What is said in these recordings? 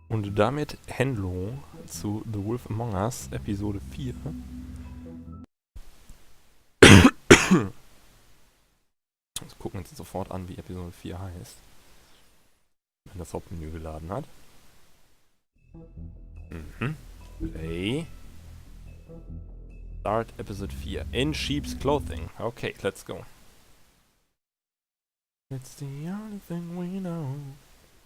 Und damit Hello zu The Wolf Among Us, Episode 4. Also gucken wir uns sofort an, wie Episode 4 heißt. Wenn das Hauptmenü geladen hat. Play. Start Episode 4. In Sheep's Clothing. Okay, let's go. It's the only thing we know.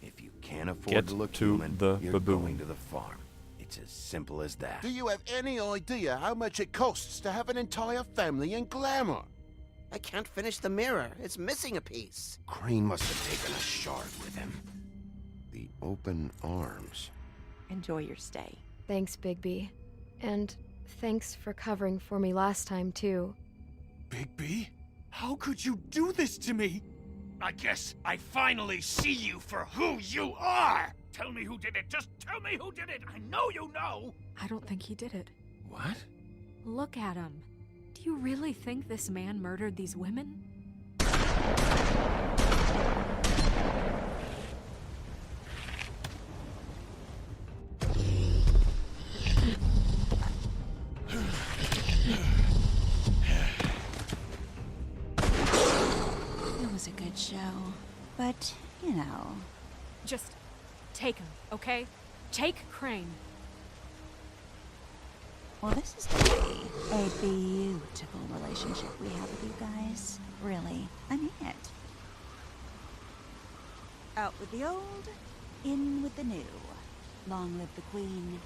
If you can't afford Get to look to human, the you're baboon. going to the farm. It's as simple as that. Do you have any idea how much it costs to have an entire family in glamour? I can't finish the mirror. It's missing a piece. Crane must have taken a shard with him. The open arms. Enjoy your stay. Thanks, Bigby. And thanks for covering for me last time, too. Bigby? How could you do this to me? I guess I finally see you for who you are! Tell me who did it! Just tell me who did it! I know you know! I don't think he did it. What? Look at him. Do you really think this man murdered these women? It was a good show, but, you know... Just take him, okay? Take Crane. Well, this is gonna be a beautiful relationship we have with you guys. Really, I mean it. Out with the old, in with the new. Long live the Queen.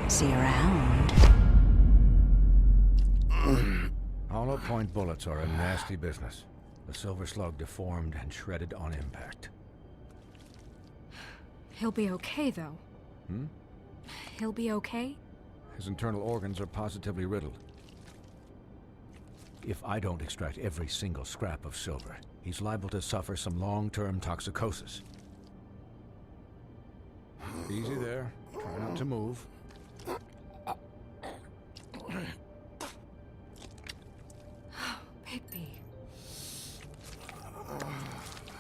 See you around. Hollow point bullets are a nasty business. The silver slug deformed and shredded on impact. He'll be okay, though. Hmm? He'll be okay? His internal organs are positively riddled. If I don't extract every single scrap of silver, he's liable to suffer some long-term toxicosis. Easy there. Try not to move. Bigby.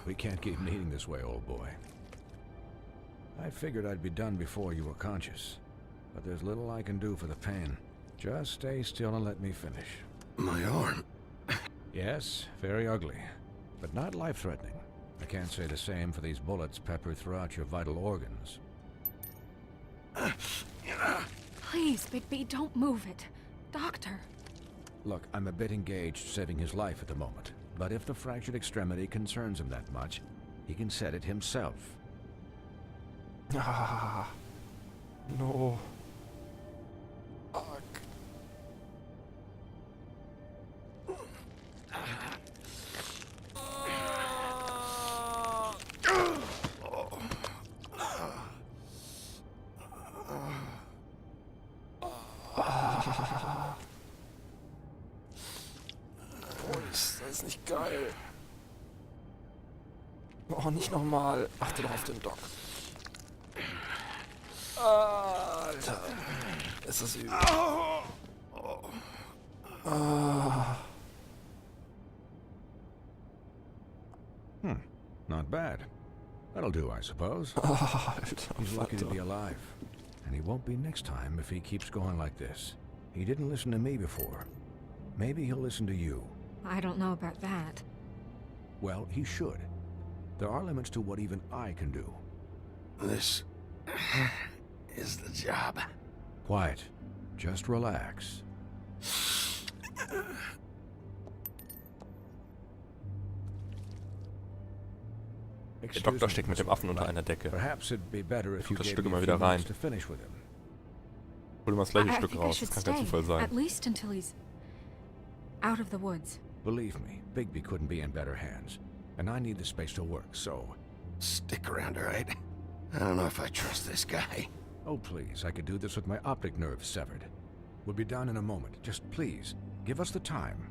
We can't keep meeting this way, old boy. I figured I'd be done before you were conscious, but there's little I can do for the pain. Just stay still and let me finish. My arm. Yes, very ugly, but not life-threatening. I can't say the same for these bullets peppered throughout your vital organs. Please, Bigby, don't move it. Doctor. Look, I'm a bit engaged saving his life at the moment, but if the fractured extremity concerns him that much, he can set it himself. Ah. No. Fuck. Das ist nicht geil. Oh, nicht nochmal. Achte doch auf den Doc. Alter. Ist das übel. Not bad. That'll do, I suppose. Alter, He's lucky to Vater. be alive. And he won't be next time if he keeps going like this. He didn't listen to me before. Maybe he'll listen to you. I don't know about that. Well, he should. There are limits to what even I can do. This is the job. Quiet. Just relax. Der Doktor steckt mit dem Affen unter einer Decke. Perhaps it'd be better if you Das gave Stück me immer a wieder few rein. minutes to finish with him. Hol mal das gleiche I Stück think I raus. should Das kann kein stay. Zufall sein. At least until he's out of the woods. Believe me, Bigby couldn't be in better hands. And I need the space to work, so... Stick around, all right? I don't know if I trust this guy. Oh, please, I could do this with my optic nerve severed. We'll be done in a moment. Just please, give us the time.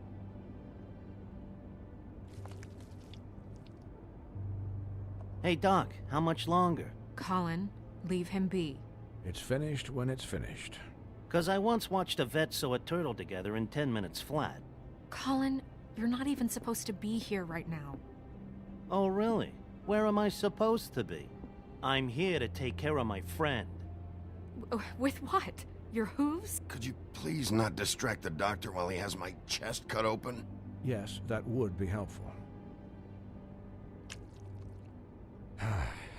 Hey, Doc, how much longer? Colin, leave him be. It's finished when it's finished. 'Cause I once watched a vet sew a turtle together in 10 minutes flat. Colin, you're not even supposed to be here right now. Oh, really? Where am I supposed to be? I'm here to take care of my friend. With what? Your hooves? Could you please not distract the doctor while he has my chest cut open? Yes, that would be helpful.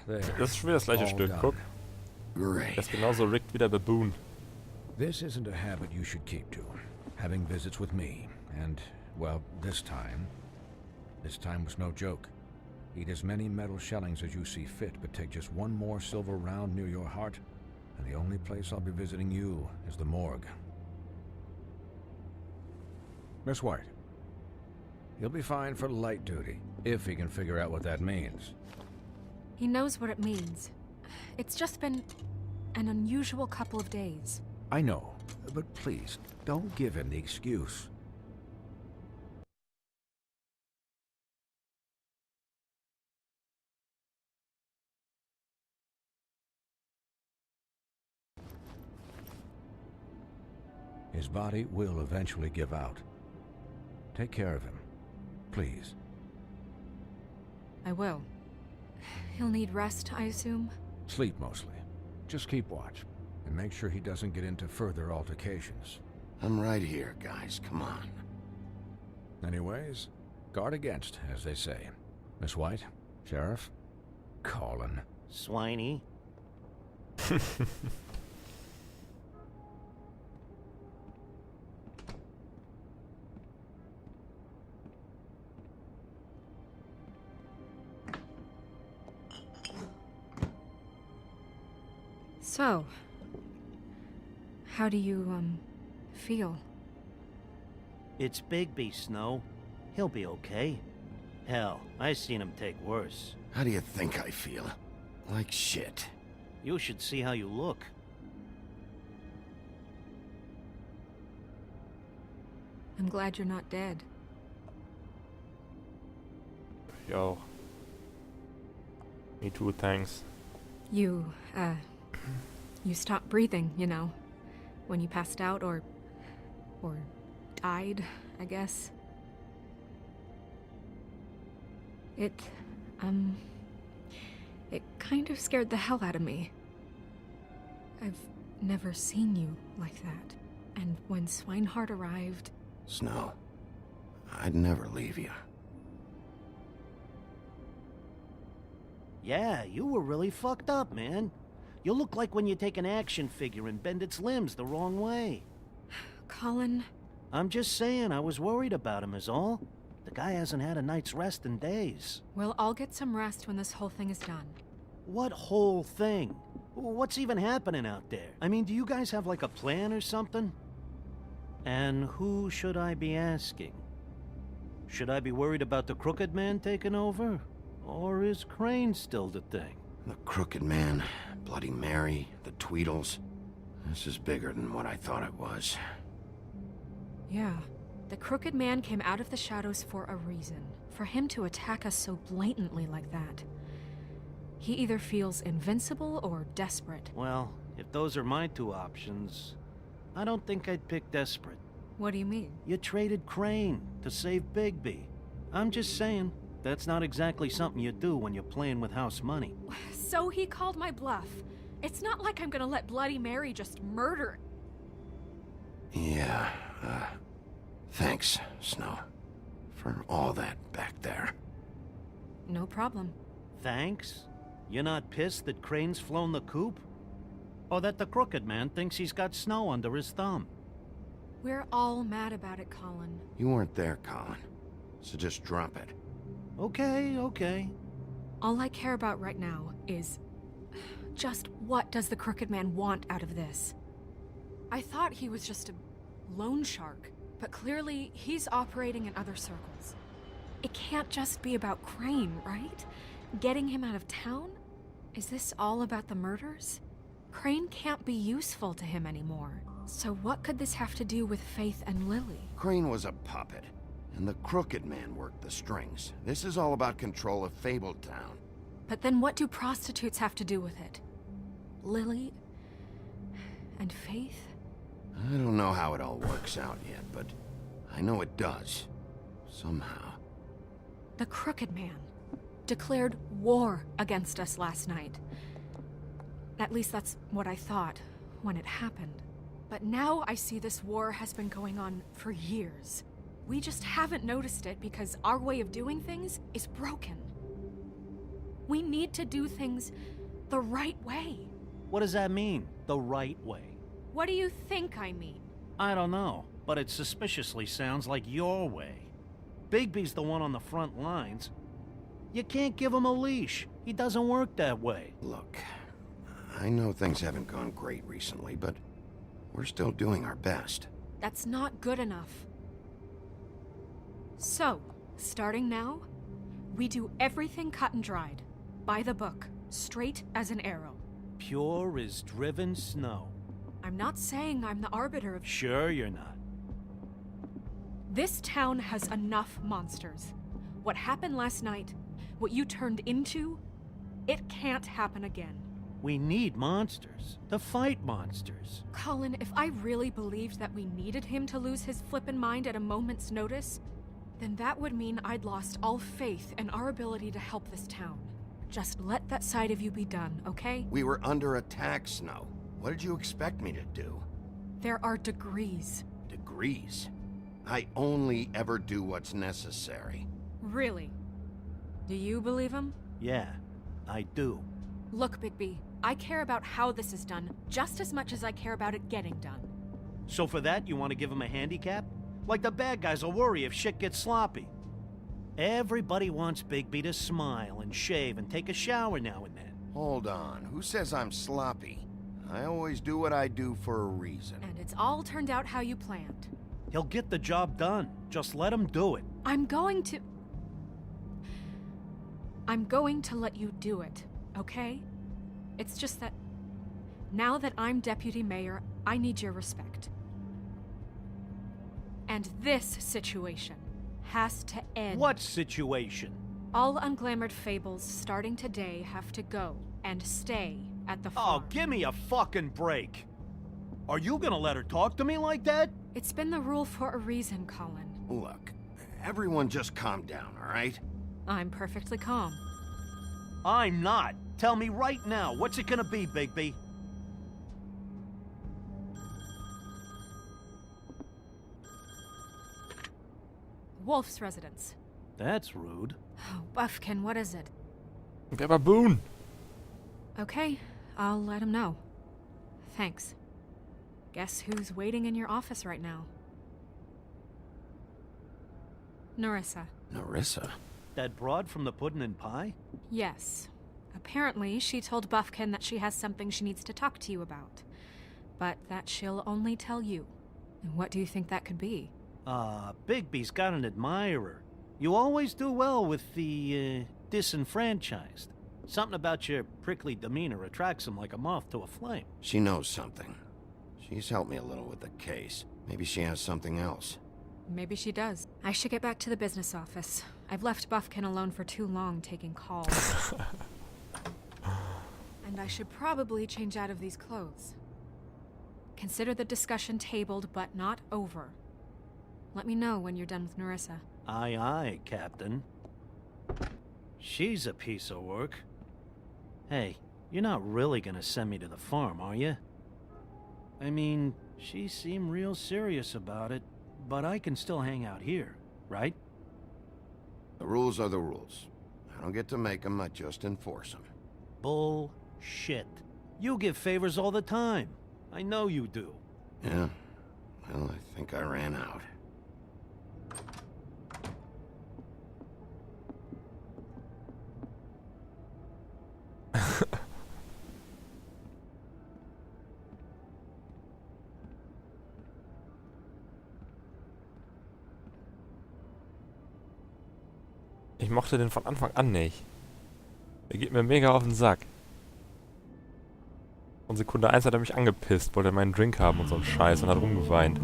There. Das ist schon wieder das gleiche All Stück. done. Guck. Great. Das ist genauso rigged wie der Baboon. This isn't a habit you should keep to. Having visits with me. And, well, this time was no joke. Eat as many metal shellings as you see fit, but take just one more silver round near your heart, and the only place I'll be visiting you is the morgue. Miss White. He'll be fine for light duty, if he can figure out what that means. He knows what it means. It's just been an unusual couple of days. I know, but please, don't give him the excuse. His body will eventually give out. Take care of him, please. I will. He'll need rest, I assume? Sleep mostly. Just keep watch, and make sure he doesn't get into further altercations. I'm right here, guys. Come on. Anyways, guard against, as they say. Miss White, Sheriff, Colin. Swiney. So, how do you, feel? It's Bigby, Snow. He'll be okay. Hell, I seen him take worse. How do you think I feel? Like shit. You should see how you look. I'm glad you're not dead. Yo. Me too, thanks. You stopped breathing, you know, when you passed out or died, I guess. It kind of scared the hell out of me. I've never seen you like that. And when Swinehart arrived... Snow, I'd never leave you. Yeah, you were really fucked up, man. You look like when you take an action figure and bend its limbs the wrong way. Colin... I'm just saying, I was worried about him is all. The guy hasn't had a night's rest in days. We'll all get some rest when this whole thing is done. What whole thing? What's even happening out there? I mean, do you guys have like a plan or something? And who should I be asking? Should I be worried about the Crooked Man taking over? Or is Crane still the thing? The Crooked Man, Bloody Mary, the Tweedles. This is bigger than what I thought it was. Yeah. The Crooked Man came out of the shadows for a reason. For him to attack us so blatantly like that. He either feels invincible or desperate. Well, if those are my two options, I don't think I'd pick desperate. What do you mean? You traded Crane to save Bigby. I'm just saying, that's not exactly something you do when you're playing with house money. So he called my bluff. It's not like I'm gonna let Bloody Mary just murder. Yeah, thanks, Snow. For all that back there. No problem. Thanks? You're not pissed that Crane's flown the coop? Or that the Crooked Man thinks he's got Snow under his thumb? We're all mad about it, Colin. You weren't there, Colin. So just drop it. Okay, okay. All I care about right now is... just what does the Crooked Man want out of this? I thought he was just a loan shark, but clearly he's operating in other circles. It can't just be about Crane, right? Getting him out of town? Is this all about the murders? Crane can't be useful to him anymore. So what could this have to do with Faith and Lily? Crane was a puppet, and the Crooked Man worked the strings. This is all about control of Fabletown. But then what do prostitutes have to do with it? Lily... and Faith? I don't know how it all works out yet, but I know it does. Somehow. The Crooked Man declared war against us last night. At least that's what I thought when it happened. But now I see this war has been going on for years. We just haven't noticed it because our way of doing things is broken. We need to do things the right way. What does that mean, the right way? What do you think I mean? I don't know, but it suspiciously sounds like your way. Bigby's the one on the front lines. You can't give him a leash. He doesn't work that way. Look, I know things haven't gone great recently, but we're still doing our best. That's not good enough. So, starting now, we do everything cut and dried. By the book, straight as an arrow. Pure as driven snow. I'm not saying I'm the arbiter of... Sure you're not. This town has enough monsters. What happened last night, what you turned into, it can't happen again. We need monsters. To fight monsters. Colin, if I really believed that we needed him to lose his flippin' mind at a moment's notice, then that would mean I'd lost all faith in our ability to help this town. Just let that side of you be done, okay? We were under attack, Snow. What did you expect me to do? There are degrees. Degrees? I only ever do what's necessary. Really? Do you believe him? Yeah, I do. Look, Bigby, I care about how this is done just as much as I care about it getting done. So for that, you want to give him a handicap? Like the bad guys will worry if shit gets sloppy. Everybody wants Bigby to smile and shave and take a shower now and then. Hold on, who says I'm sloppy? I always do what I do for a reason. And it's all turned out how you planned. He'll get the job done. Just let him do it. I'm going to let you do it, okay? It's just that now that I'm deputy mayor, I need your respect. And this situation has to end. What situation? All unglamored fables starting today have to go and stay at the farm. Oh, give me a fucking break. Are you gonna let her talk to me like that? It's been the rule for a reason, Colin. Look, everyone just calm down, all right? I'm perfectly calm. I'm not. Tell me right now, what's it gonna be, Bigby? Wolf's residence. That's rude. Oh, Buffkin, what is it? Wer Baboon? Okay, I'll let him know. Thanks. Guess who's waiting in your office right now? Narissa. Narissa? That broad from the puddin' and pie? Yes. Apparently, she told Buffkin that she has something she needs to talk to you about. But that she'll only tell you. And what do you think that could be? Bigby's got an admirer. You always do well with the, disenfranchised. Something about your prickly demeanor attracts him like a moth to a flame. She knows something. She's helped me a little with the case. Maybe she has something else. Maybe she does. I should get back to the business office. I've left Buffkin alone for too long taking calls. And I should probably change out of these clothes. Consider the discussion tabled but not over. Let me know when you're done with Nerissa. Aye, aye, Captain. She's a piece of work. Hey, you're not really gonna send me to the farm, are you? I mean, she seemed real serious about it, but I can still hang out here, right? The rules are the rules. I don't get to make them, I just enforce them. Bullshit. You give favors all the time. I know you do. Yeah, well, I think I ran out. Ich mochte den von Anfang an nicht. Der geht mir mega auf den Sack. Und Sekunde 1 hat er mich angepisst, wollte meinen Drink haben und so einen Scheiß und hat rumgeweint.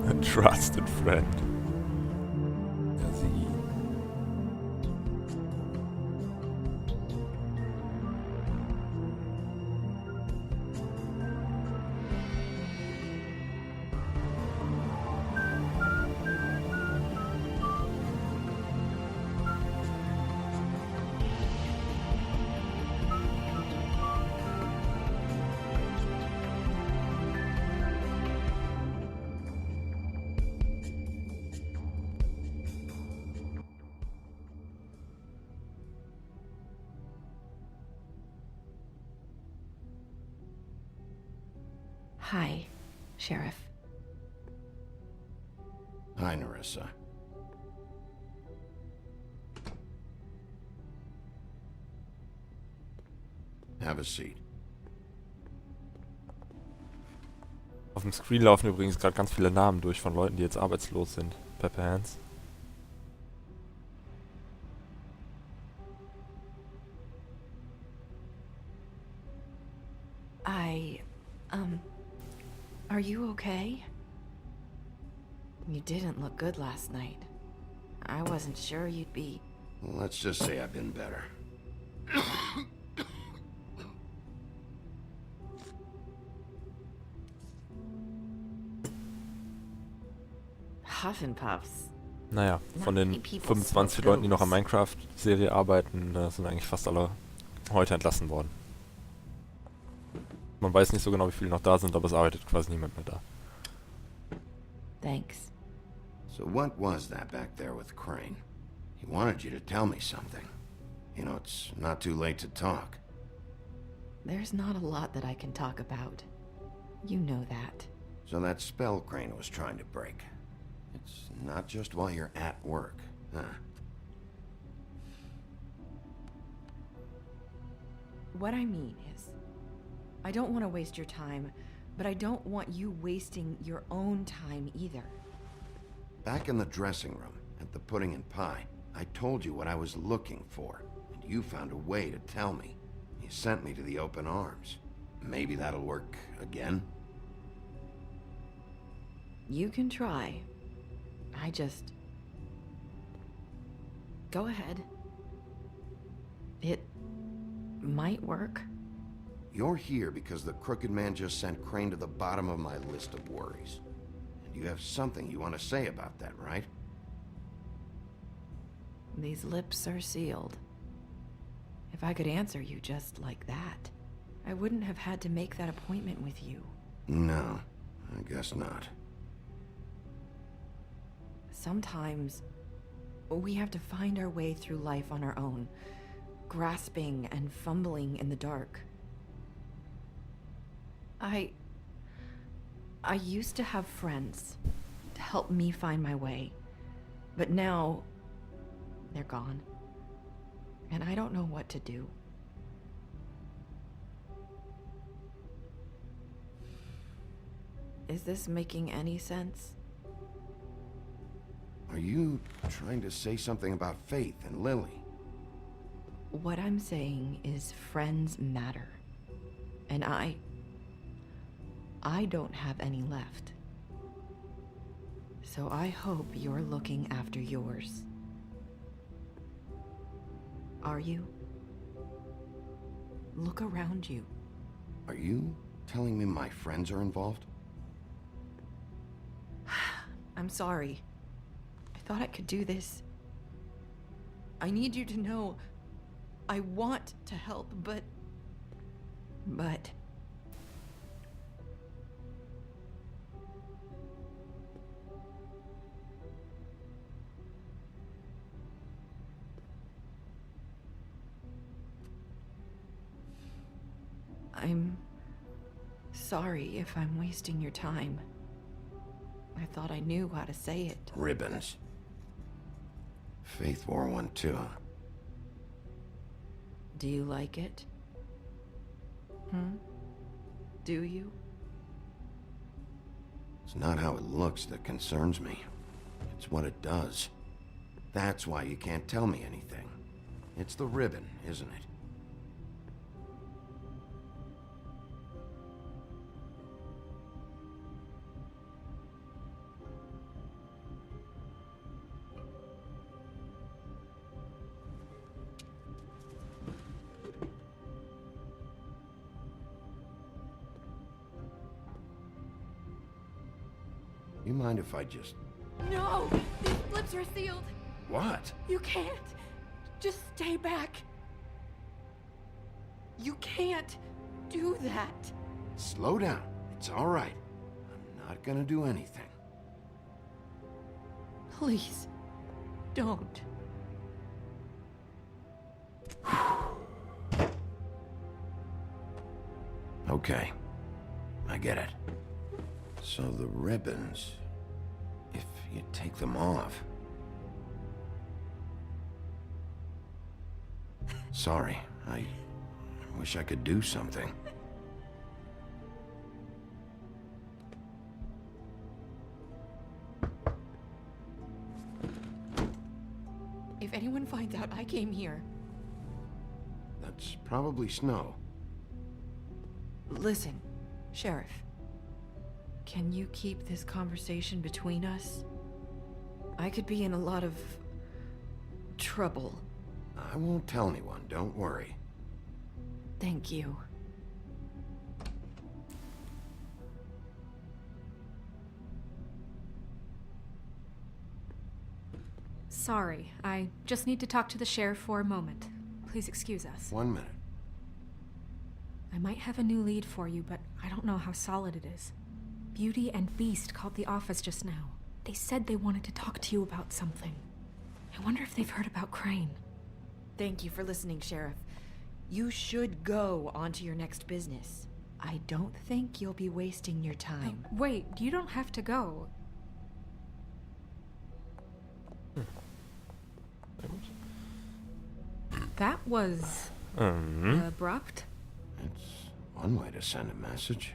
A trusted friend. Ja, sie. Hi, Sheriff. Hi, Nerissa. Have a seat. Auf dem Screen laufen übrigens gerade ganz viele Namen durch von Leuten, die jetzt arbeitslos sind. Pepper Hands. Are you okay? You didn't look good last night. I wasn't sure you'd be... Well, let's just say I've been better. Huff and Puffs. Naja, von den 25 Leuten, die noch an Minecraft-Serie arbeiten, sind eigentlich fast alle heute entlassen worden. Man weiß nicht so genau, wie viele noch da sind, aber es arbeitet quasi niemand mehr da. Thanks. So what was that back there with Crane? He wanted you to tell me something. You know, it's not too late to talk. There's not a lot that I can talk about. You know that. So that spell Crane was trying to break. It's not just while you're at work, huh? What I mean is, I don't want to waste your time, but I don't want you wasting your own time either. Back in the dressing room, at the pudding and pie, I told you what I was looking for, and you found a way to tell me. You sent me to the open arms. Maybe that'll work again? You can try. I just... Go ahead. It might work. You're here because the Crooked Man just sent Crane to the bottom of my list of worries. And you have something you want to say about that, right? These lips are sealed. If I could answer you just like that, I wouldn't have had to make that appointment with you. No, I guess not. Sometimes, we have to find our way through life on our own, grasping and fumbling in the dark. I used to have friends to help me find my way, but now they're gone, and I don't know what to do. Is this making any sense? Are you trying to say something about Faith and Lily? What I'm saying is friends matter, and I don't have any left. So I hope you're looking after yours. Are you? Look around you. Are you telling me my friends are involved? I'm sorry. I thought I could do this. I need you to know I want to help, but... I'm sorry if I'm wasting your time. I thought I knew how to say it. Ribbons. Faith wore one too. Do you like it? Do you? It's not how it looks that concerns me. It's what it does. That's why you can't tell me anything. It's the ribbon, isn't it? You mind if I just... No! These flips are sealed! What? You can't! Just stay back! You can't do that! Slow down. It's all right. I'm not gonna do anything. Please, don't. Okay. I get it. So the ribbons... if you take them off... Sorry, I wish I could do something. If anyone finds out I came here... That's probably Snow. Listen, Sheriff. Can you keep this conversation between us? I could be in a lot of... trouble. I won't tell anyone, don't worry. Thank you. Sorry, I just need to talk to the sheriff for a moment. Please excuse us. 1 minute. I might have a new lead for you, but I don't know how solid it is. Beauty and Beast called the office just now. They said they wanted to talk to you about something. I wonder if they've heard about Crane. Thank you for listening, Sheriff. You should go on to your next business. I don't think you'll be wasting your time. Wait, you don't have to go. That was... abrupt. It's one way to send a message.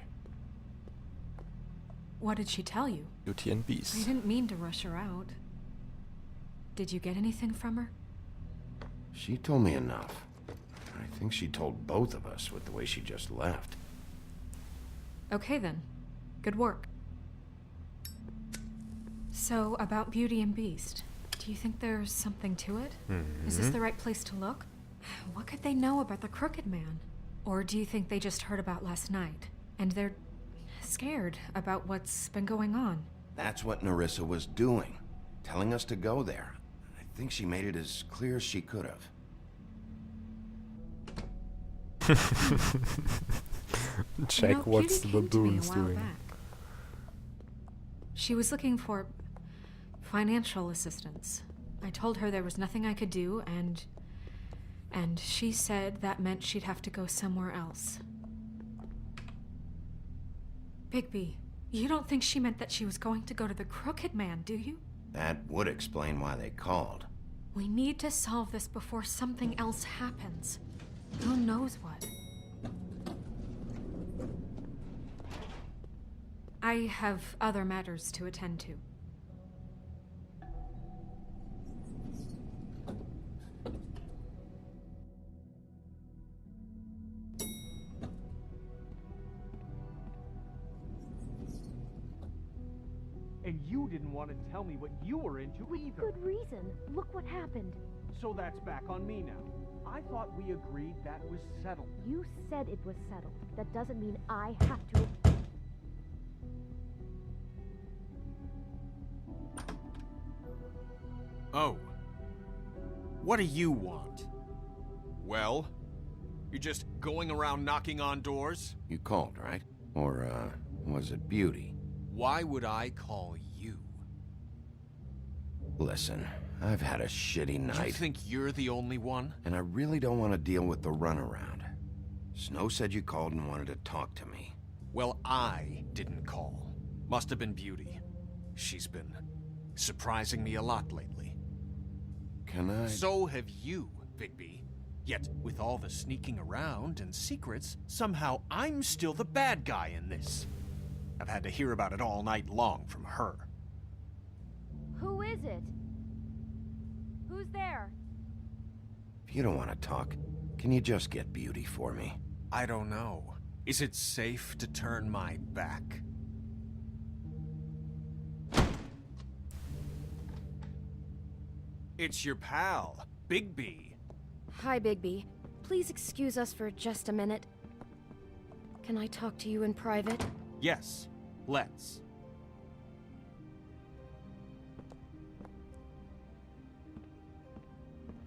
What did she tell you? Beauty and I Beast. didn't mean to rush her out. Did you get anything from her? She told me enough. I think she told both of us with the way she just left. Okay then. Good work. So, about Beauty and Beast. Do you think there's something to it? Is this the right place to look? What could they know about the Crooked Man? Or do you think they just heard about last night, and they're scared about what's been going on? That's what Nerissa was doing. Telling us to go there. I think she made it as clear as she could have. Check what's the Beauty came to me a baboons while doing. back. She was looking for financial assistance. I told her there was nothing I could do, and she said that meant she'd have to go somewhere else. Bigby, you don't think she meant that she was going to go to the Crooked Man, do you? That would explain why they called. We need to solve this before something else happens. Who knows what? I have other matters to attend to. And you didn't want to tell me what you were into either. Good reason. Look what happened. So that's back on me now. I thought we agreed that was settled. You said it was settled. That doesn't mean I have to... Oh. What do you want? Well? You're just going around knocking on doors? You called, right? Or, was it Beauty? Why would I call you? Listen, I've had a shitty night. You think you're the only one? And I really don't want to deal with the runaround. Snow said you called and wanted to talk to me. Well, I didn't call. Must have been Beauty. She's been surprising me a lot lately. Can I... So have you, Bigby. Yet, with all the sneaking around and secrets, somehow I'm still the bad guy in this. I've had to hear about it all night long from her. Who is it? Who's there? If you don't want to talk, can you just get Beauty for me? I don't know. Is it safe to turn my back? It's your pal, Bigby. Hi, Bigby. Please excuse us for just a minute. Can I talk to you in private? Yes, let's.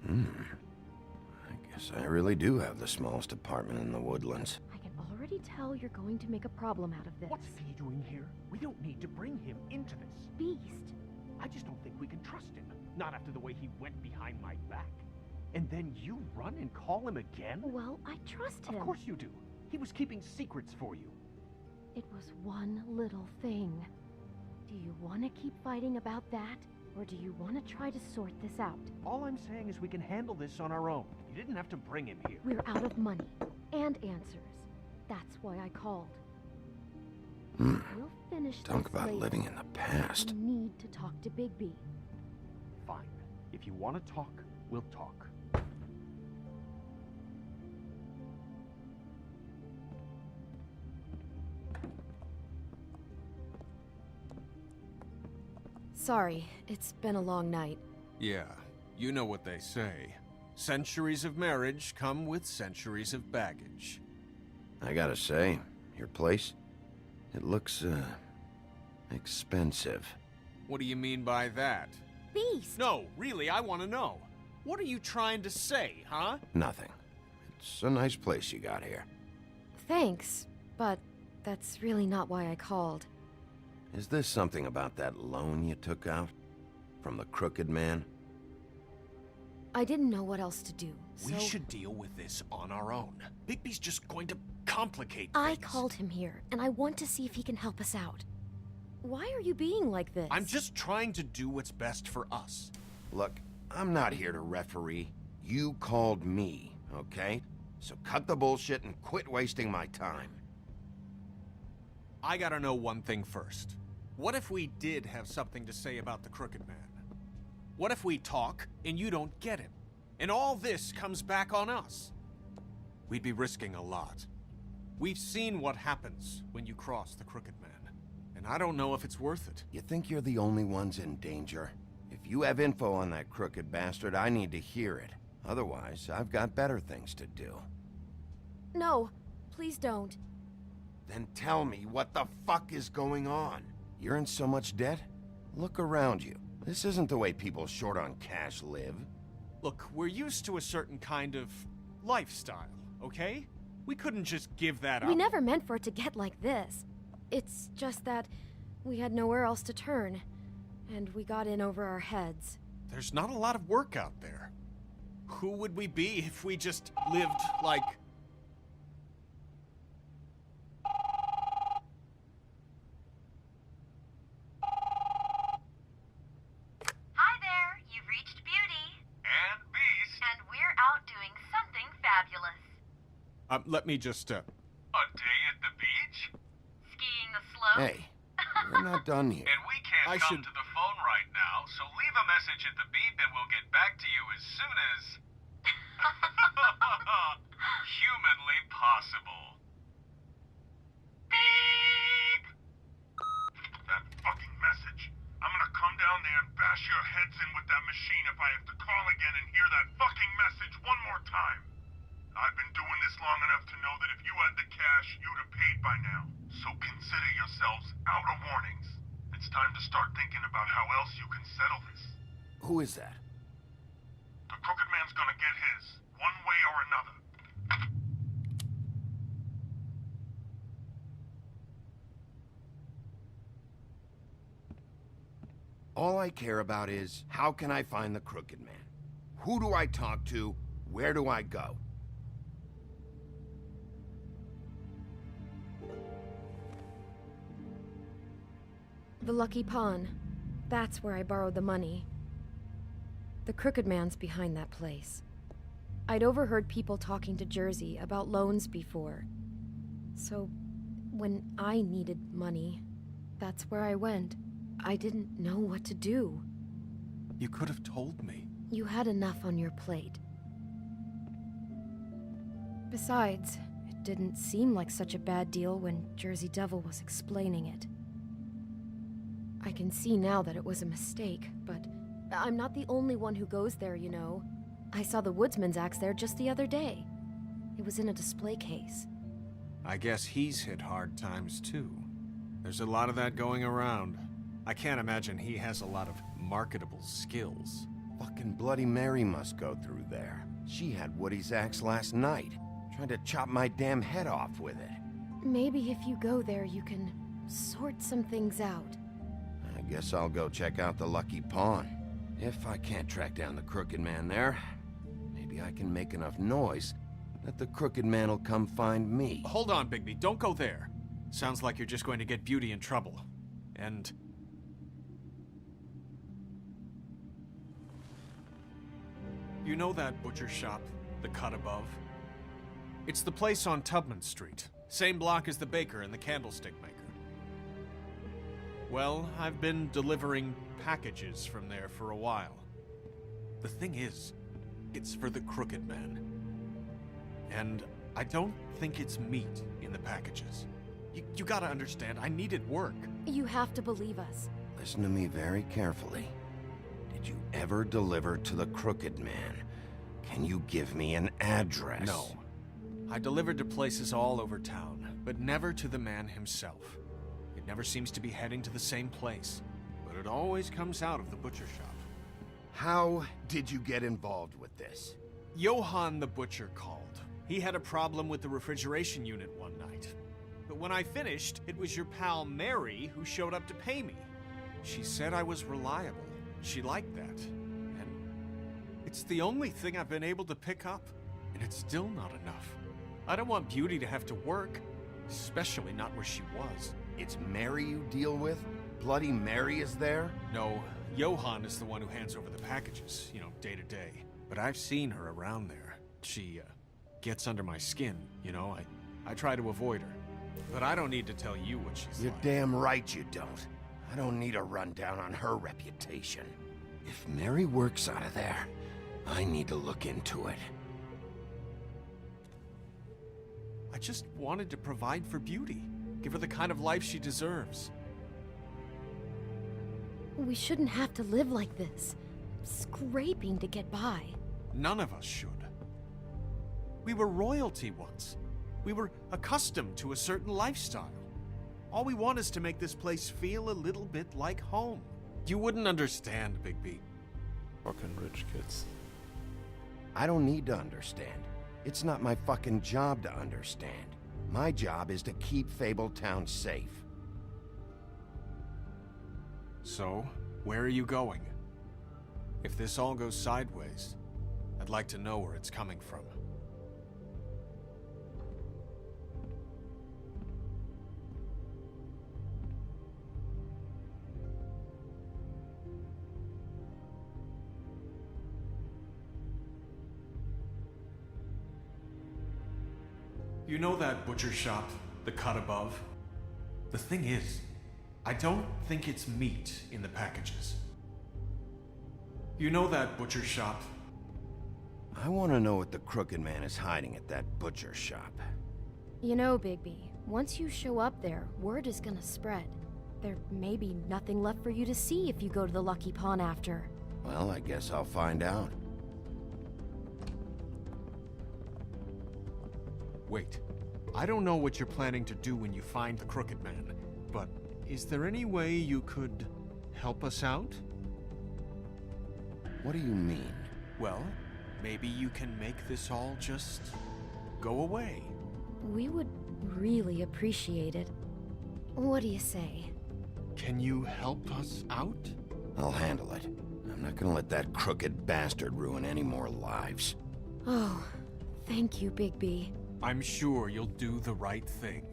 I guess I really do have the smallest apartment in the Woodlands. I can already tell you're going to make a problem out of this. What's he doing here? We don't need to bring him into this. Beast. I just don't think we can trust him. Not after the way he went behind my back. And then you run and call him again? Well, I trust him. Of course you do. He was keeping secrets for you. It was one little thing. Do you want to keep fighting about that? Or do you want to try to sort this out? All I'm saying is we can handle this on our own. You didn't have to bring him here. We're out of money and answers. That's why I called. We'll finish Talk this about later. living in the past. We need to talk to Bigby. Fine. If you want to talk, we'll talk. Sorry, it's been a long night. Yeah, you know what they say. Centuries of marriage come with centuries of baggage. I gotta say, your place, it looks, expensive. What do you mean by that? Beast! No, really, I want to know. What are you trying to say, huh? Nothing. It's a nice place you got here. Thanks, but that's really not why I called. Is this something about that loan you took out? From the crooked man? I didn't know what else to do, so... We should deal with this on our own. Bigby's just going to complicate things. I called him here, and I want to see if he can help us out. Why are you being like this? I'm just trying to do what's best for us. Look, I'm not here to referee. You called me, okay? So cut the bullshit and quit wasting my time. I gotta know one thing first. What if we did have something to say about the Crooked Man? What if we talk and you don't get him? And all this comes back on us? We'd be risking a lot. We've seen what happens when you cross the Crooked Man. And I don't know if it's worth it. You think you're the only ones in danger? If you have info on that crooked bastard, I need to hear it. Otherwise, I've got better things to do. No, please don't. Then tell me what the fuck is going on? You're in so much debt? Look around you. This isn't the way people short on cash live. Look, we're used to a certain kind of lifestyle, okay? We couldn't just give that up. We never meant for it to get like this. It's just that we had nowhere else to turn, and we got in over our heads. There's not a lot of work out there. Who would we be if we just lived like... Hi there, you've reached Beauty. And Beast. And we're out doing something fabulous. Let me just, A day at the beach? Skiing the slope? Hey, we're not done here. And we can't come to the phone right now, so leave a message at the beep and we'll get back to you as soon as... humanly possible. Beep! That fucking message. I'm gonna come down there and bash bash your heads in with that machine if I have to call again and hear that fucking message one more time. I've been doing this long enough to know that if you had the cash, you'd have paid by now. So consider yourselves out of warnings. It's time to start thinking about how else you can settle this. Who is that? The Crooked Man's gonna get his, one way or another. All I care about is, how can I find the Crooked Man? Who do I talk to? Where do I go? The Lucky Pawn. That's where I borrowed the money. The Crooked Man's behind that place. I'd overheard people talking to Jersey about loans before. So, when I needed money, that's where I went. I didn't know what to do. You could have told me. You had enough on your plate. Besides, it didn't seem like such a bad deal when Jersey Devil was explaining it. I can see now that it was a mistake, but I'm not the only one who goes there, you know. I saw the Woodsman's axe there just the other day. It was in a display case. I guess he's hit hard times too. There's a lot of that going around. I can't imagine he has a lot of marketable skills. Fucking Bloody Mary must go through there. She had Woody's axe last night, trying to chop my damn head off with it. Maybe if you go there, you can sort some things out. I guess I'll go check out the Lucky Pawn. If I can't track down the Crooked Man there, maybe I can make enough noise that the Crooked Man will come find me. Hold on, Bigby. Don't go there. Sounds like you're just going to get Beauty in trouble. And... you know that butcher shop, the cut above? It's the place on Tubman Street. Same block as the baker and the candlestick maker. Well, I've been delivering packages from there for a while. The thing is, it's for the Crooked Man. And I don't think it's meat in the packages. You gotta understand, I needed work. You have to believe us. Listen to me very carefully. Did you ever deliver to the Crooked Man? Can you give me an address? No. I delivered to places all over town, but never to the man himself. It never seems to be heading to the same place, but it always comes out of the butcher shop. How did you get involved with this? Johann the butcher called. He had a problem with the refrigeration unit one night. But when I finished, it was your pal Mary who showed up to pay me. She said I was reliable. She liked that. And it's the only thing I've been able to pick up, and it's still not enough. I don't want Beauty to have to work, especially not where she was. It's Mary you deal with? Bloody Mary is there? No, Johann is the one who hands over the packages, you know, day to day. But I've seen her around there. She, gets under my skin, you know? I try to avoid her. But I don't need to tell you what she's You're like. damn right you don't. I don't need a rundown on her reputation. If Mary works out of there, I need to look into it. I just wanted to provide for Beauty. Give her the kind of life she deserves. We shouldn't have to live like this, scraping to get by. None of us should. We were royalty once. We were accustomed to a certain lifestyle. All we want is to make this place feel a little bit like home. You wouldn't understand, Bigby. Fucking rich kids. I don't need to understand. It's not my fucking job to understand. My job is to keep Fabletown safe. So, where are you going? If this all goes sideways, I'd like to know where it's coming from. You know that butcher shop, the cut above? The thing is, I don't think it's meat in the packages. You know that butcher shop? I want to know what the Crooked Man is hiding at that butcher shop. You know, Bigby, once you show up there, word is gonna spread. There may be nothing left for you to see if you go to the Lucky Pawn after. Well, I guess I'll find out. Wait. I don't know what you're planning to do when you find the Crooked Man, but is there any way you could help us out? What do you mean? Well, maybe you can make this all just go away. We would really appreciate it. What do you say? Can you help us out? I'll handle it. I'm not gonna let that crooked bastard ruin any more lives. Oh, thank you, Bigby. I'm sure you'll do the right thing.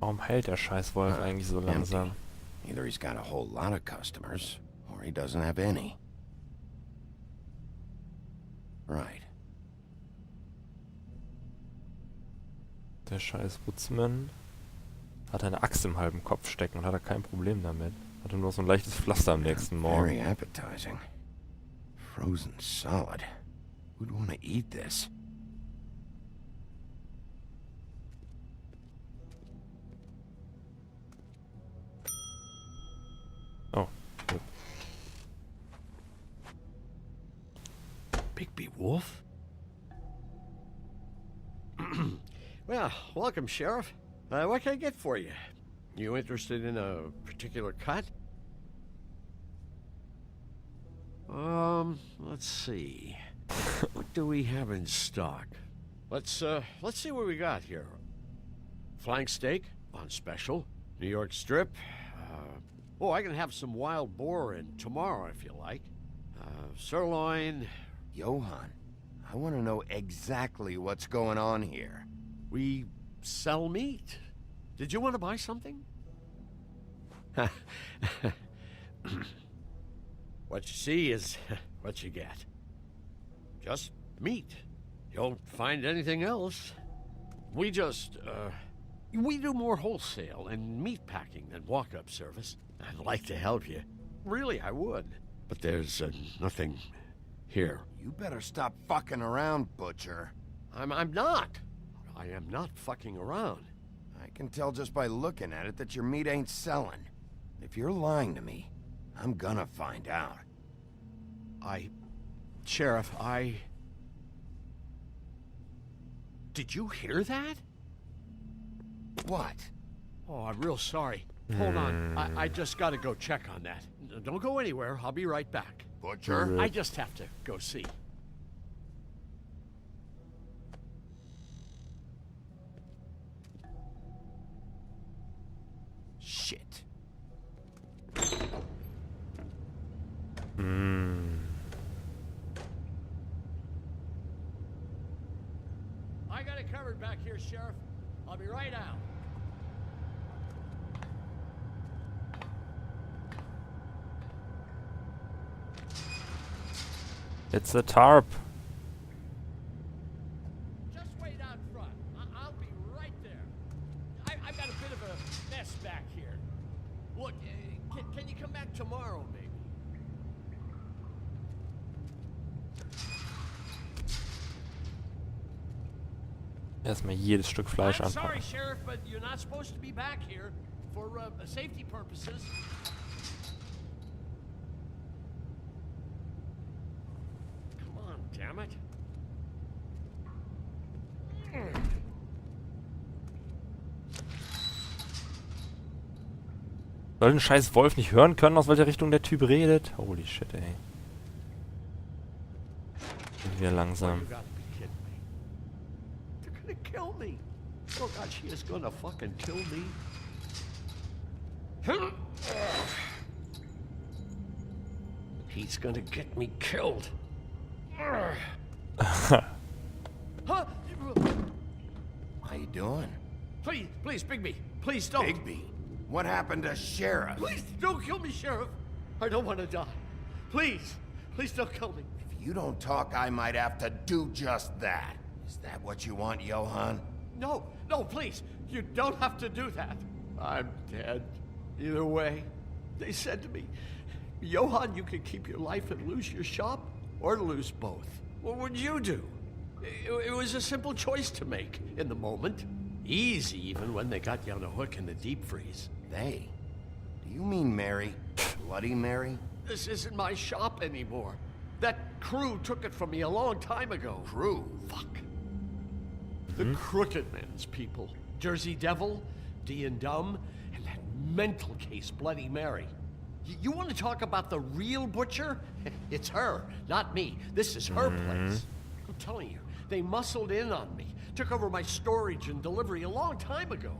Warum hält der Scheißwolf eigentlich so langsam? Either he's got a whole lot of customers, or he doesn't have any. Right. Der scheiß Woodsman hat eine Axt im halben Kopf stecken und hat da kein Problem damit. Hatte nur so ein leichtes Pflaster am nächsten Morgen. Very appetizing. Frozen solid. Who'd want to eat this? Oh, gut. Bigby Wolf? Well, welcome, Sheriff. What can I get for you? You interested in a particular cut? Let's see. What do we have in stock? Let's see what we got here. Flank steak on special. New York strip. Oh, I can have some wild boar in tomorrow if you like. Sirloin. Johann, I want to know exactly what's going on here. We sell meat. Did you want to buy something? What you see is what you get. Just meat. You don't find anything else. We just, we do more wholesale and meat packing than walk-up service. I'd like to help you. Really, I would. But there's nothing here. You better stop fucking around, Butcher. I'm not. I am not fucking around. I can tell just by looking at it that your meat ain't selling. If you're lying to me, I'm gonna find out. Sheriff, Did you hear that? What? Oh, I'm real sorry. Hold on. I just gotta go check on that. Don't go anywhere. I'll be right back. Butcher? I just have to go see. Shit. I got it covered back here, Sheriff. I'll be right out. It's a tarp. Just wait out front. I'll be right there. I've got a bit of a mess back here. Look, can you come back tomorrow, maybe? Erstmal jedes Stück Fleisch I'm sorry, anpacken. Sheriff, but you're not supposed to be back here for safety purposes. Come on, damn it. Soll den scheiß Wolf nicht hören können, aus welcher Richtung der Typ redet? Holy shit, ey. Sind wir langsam. You gotta be kidding me. They're gonna kill me. Oh God, she is gonna fucking kill me. He's gonna get me killed. How you doing? Please, please, Bigby, please don't. Bigby? What happened to Sheriff? Please don't kill me, Sheriff. I don't want to die. Please, please don't kill me. If you don't talk, I might have to do just that. Is that what you want, Johann? No, no, please. You don't have to do that. I'm dead. Either way. They said to me, Johann, you can keep your life and lose your shop, or lose both. What would you do? It was a simple choice to make in the moment. Easy, even when they got you on a hook in the deep freeze. They? Do you mean Mary? Bloody Mary? This isn't my shop anymore. That crew took it from me a long time ago. Crew? Fuck. The Crooked Man's people. Jersey Devil, D and Dumb, and that mental case, Bloody Mary. You want to talk about the real butcher? It's her, not me. This is her place. I'm telling you, they muscled in on me. Took over my storage and delivery a long time ago.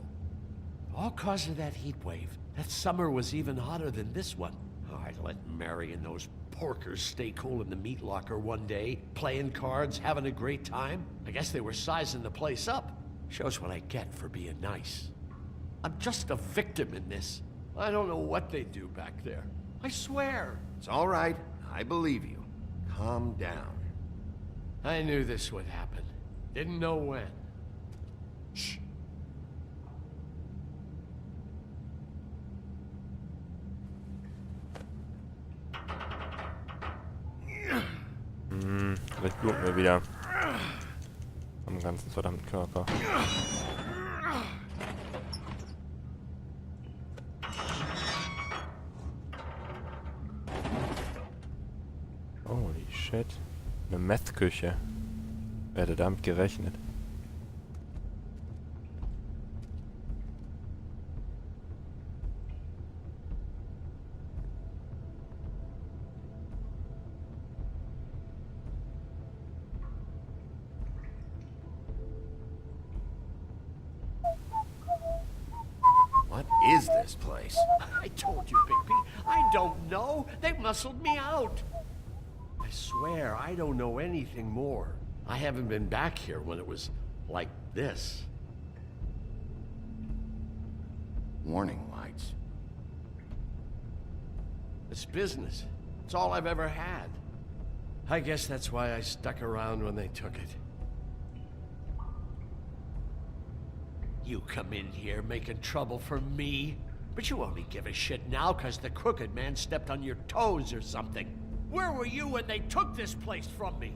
All cause of that heat wave. That summer was even hotter than this one. Oh, I let Mary and those porkers stay cool in the meat locker one day, playing cards, having a great time. I guess they were sizing the place up. Shows what I get for being nice. I'm just a victim in this. I don't know what they do back there. I swear. It's all right. I believe you. Calm down. I knew this would happen. Didn't know when. Shh. Vielleicht bluten wir wieder. Am ganzen verdammten Körper. Holy shit. Eine Meth-Küche. Wer hätte damit gerechnet? What is this place? I told you, Bigby. I don't know. They muscled me out. I swear, I don't know anything more. I haven't been back here when it was like this. Warning lights. It's business. It's all I've ever had. I guess that's why I stuck around when they took it. You come in here making trouble for me, but you only give a shit now because the Crooked Man stepped on your toes or something. Where were you when they took this place from me?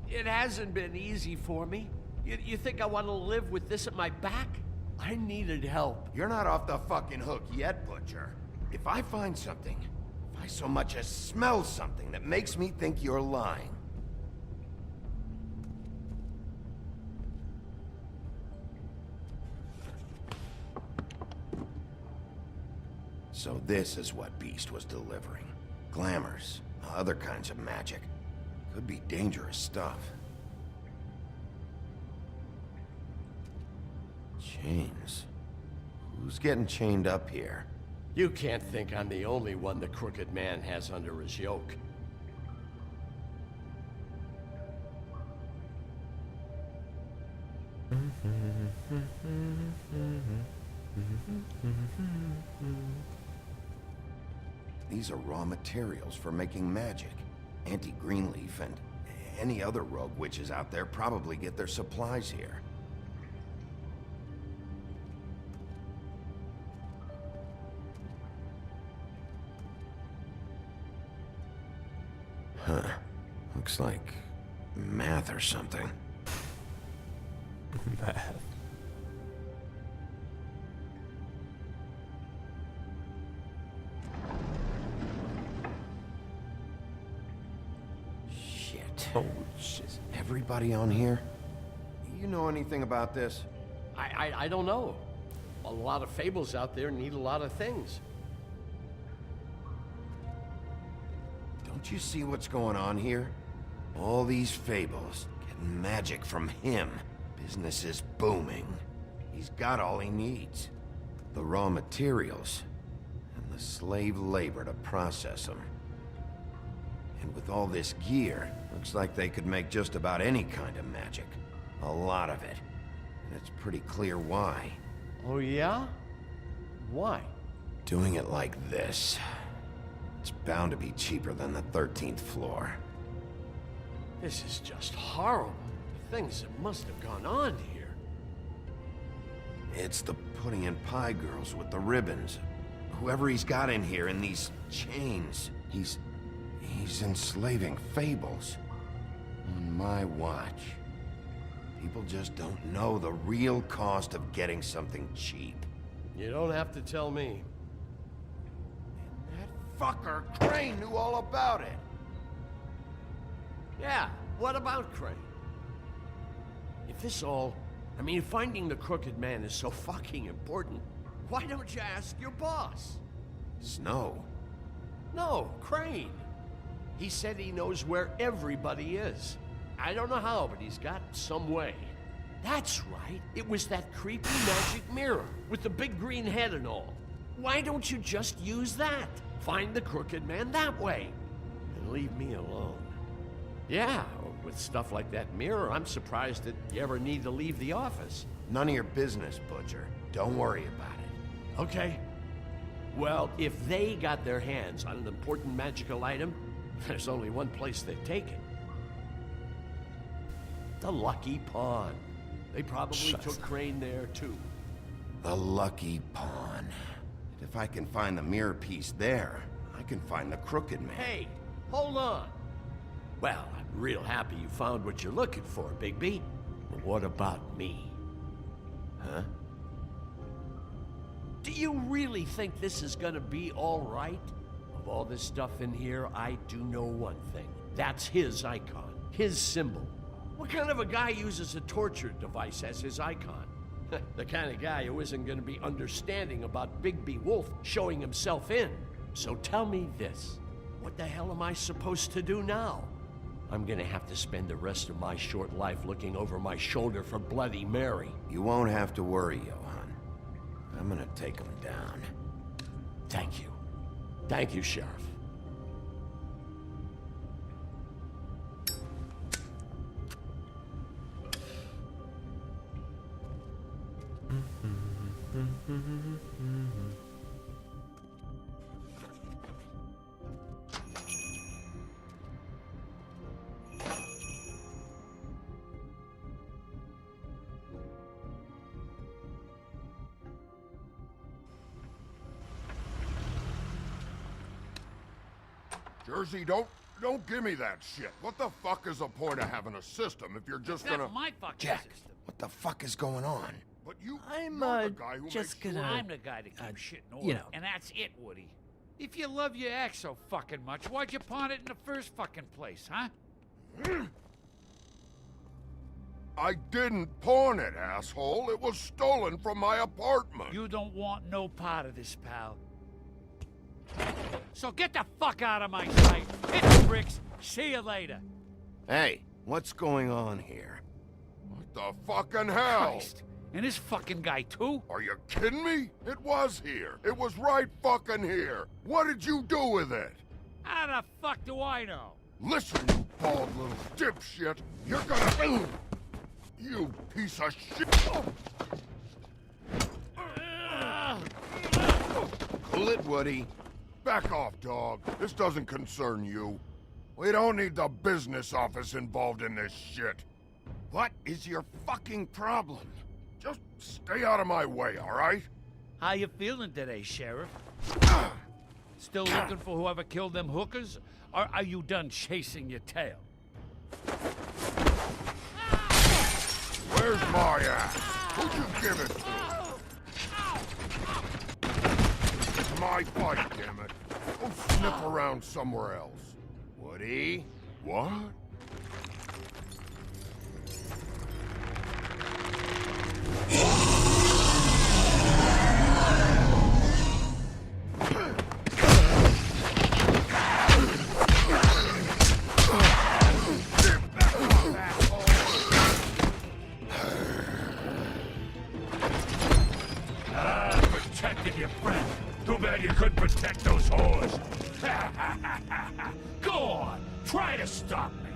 It hasn't been easy for me. You think I want to live with this at my back? I needed help. You're not off the fucking hook yet, Butcher. If I find something, if I so much as smell something that makes me think you're lying, so this is what Beast was delivering. Glamours, other kinds of magic. Could be dangerous stuff. Chains. Who's getting chained up here? You can't think I'm the only one the Crooked Man has under his yoke. These are raw materials for making magic. Auntie Greenleaf and any other rogue witches out there probably get their supplies here. Huh. Looks like math or something. Math. Shit. Oh, shit. Everybody on here? You know anything about this? I don't know. A lot of fables out there need a lot of things. Don't you see what's going on here? All these fables, getting magic from him. Business is booming. He's got all he needs. the raw materials, and the slave labor to process them. And with all this gear, looks like they could make just about any kind of magic. A lot of it. And it's pretty clear why. Oh, yeah? Why? Doing it like this, it's bound to be cheaper than the 13th floor. This is just horrible. Things that must have gone on here. It's the pudding and pie girls with the ribbons. Whoever he's got in here in these chains, he's enslaving fables. On my watch. People just don't know the real cost of getting something cheap. You don't have to tell me. That fucker Crane knew all about it. Yeah, what about Crane? If this all... I mean, finding the Crooked Man is so fucking important, why don't you ask your boss? Snow? No, Crane. He said he knows where everybody is. I don't know how, but he's got some way. That's right. It was that creepy magic mirror with the big green head and all. Why don't you just use that? Find the Crooked Man that way. And leave me alone. Yeah, with stuff like that mirror, I'm surprised that you ever need to leave the office. None of your business, Butcher. Don't worry about it. Okay. Well, if they got their hands on an important magical item, there's only one place they'd take it. The Lucky Pawn. They probably took Crane there, too. The Lucky Pawn. If I can find the mirror piece there, I can find the Crooked Man. Hey, hold on. Well, I'm real happy you found what you're looking for, Bigby. But what about me? Huh? Do you really think this is gonna be all right? Of all this stuff in here, I do know one thing. That's his icon, his symbol. What kind of a guy uses a torture device as his icon? The kind of guy who isn't gonna be understanding about Bigby Wolf showing himself in. So tell me this. What the hell am I supposed to do now? I'm gonna have to spend the rest of my short life looking over my shoulder for Bloody Mary. You won't have to worry, Johan. I'm gonna take him down. Thank you. Thank you, Sheriff. Jersey, don't give me that shit. What the fuck is the point of having a system if you're just gonna... That's my fucking Jack, system. what the fuck is going on? But you're the guy who just makes gonna... sure... I'm the guy that keeps shit in order. you know. And that's it, Woody. If you love your ex so fucking much, why'd you pawn it in the first fucking place, huh? I didn't pawn it, asshole. It was stolen from my apartment. You don't want no part of this, pal. So get the fuck out of my sight. Hit the bricks. See you later. Hey, what's going on here? What the fucking hell? Christ. And this fucking guy, too? Are you kidding me? It was here. It was right fucking here. What did you do with it? How the fuck do I know? Listen, you bald little dipshit. You're gonna... You piece of shit. Cool it, Woody. Back off, dog. This doesn't concern you. We don't need the business office involved in this shit. What is your fucking problem? Just stay out of my way, all right? How you feeling today, Sheriff? Still looking for whoever killed them hookers? Or are you done chasing your tail? Where's my ass? Who'd you give it to? It's my fight, damn it. Go sniff around somewhere else. Woody? What? protect those whores. Go on, try to stop me.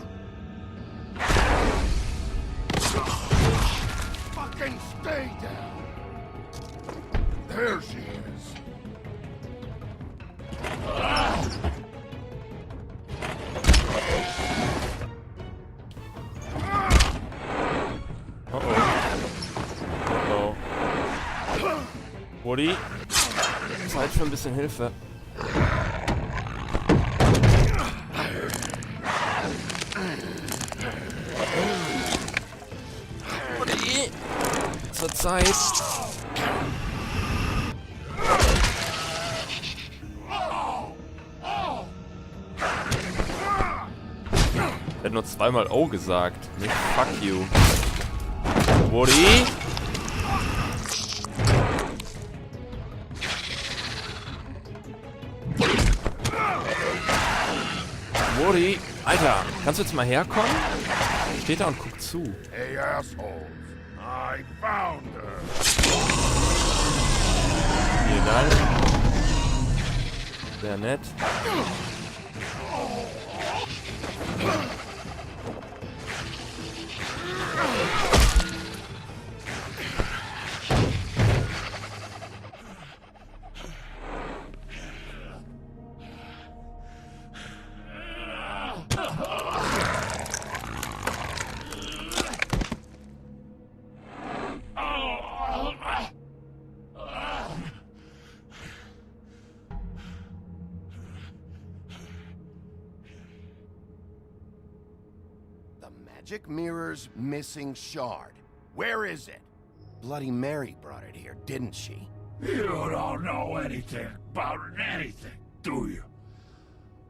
Fucking stay down. There she is. Woody, Zeit für ein bisschen Hilfe. Woody, zur Zeit. Er hat nur zweimal O gesagt, nicht fuck you. Woody? Woody, Alter, kannst du jetzt mal herkommen? Steht da und guckt zu. Hey, assholes. I found her. Vielen Dank. Sehr nett. Magic Mirror's missing shard. Where is it? Bloody Mary brought it here, didn't she? You don't know anything about anything, do you?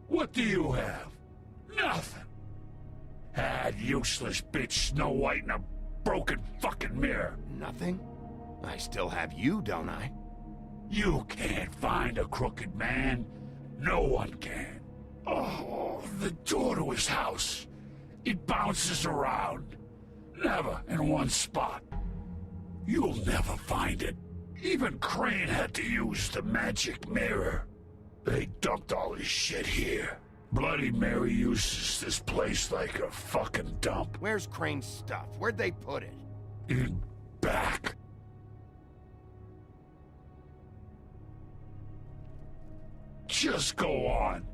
What do you have? Nothing. That useless bitch Snow White in a broken fucking mirror. Nothing? I still have you, don't I? You can't find a crooked man. No one can. Oh, the door to his house. It bounces around. Never in one spot. You'll never find it. Even Crane had to use the magic mirror. They dumped all his shit here. Bloody Mary uses this place like a fucking dump. Where's Crane's stuff? Where'd they put it? In back. Just go on.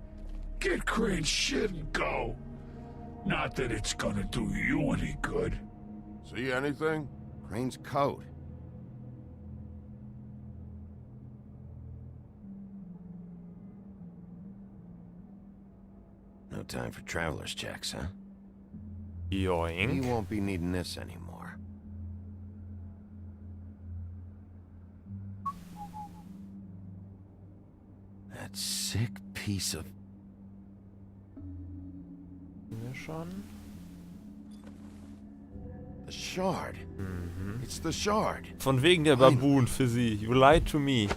Get Crane's shit and go. Not that it's gonna do you any good. See anything? Crane's coat. No time for traveler's checks, huh? Yoink. You won't be needing this anymore. That sick piece of... Schon? The shard. It's the shard. Von wegen der Baboon für sie. You lied to me.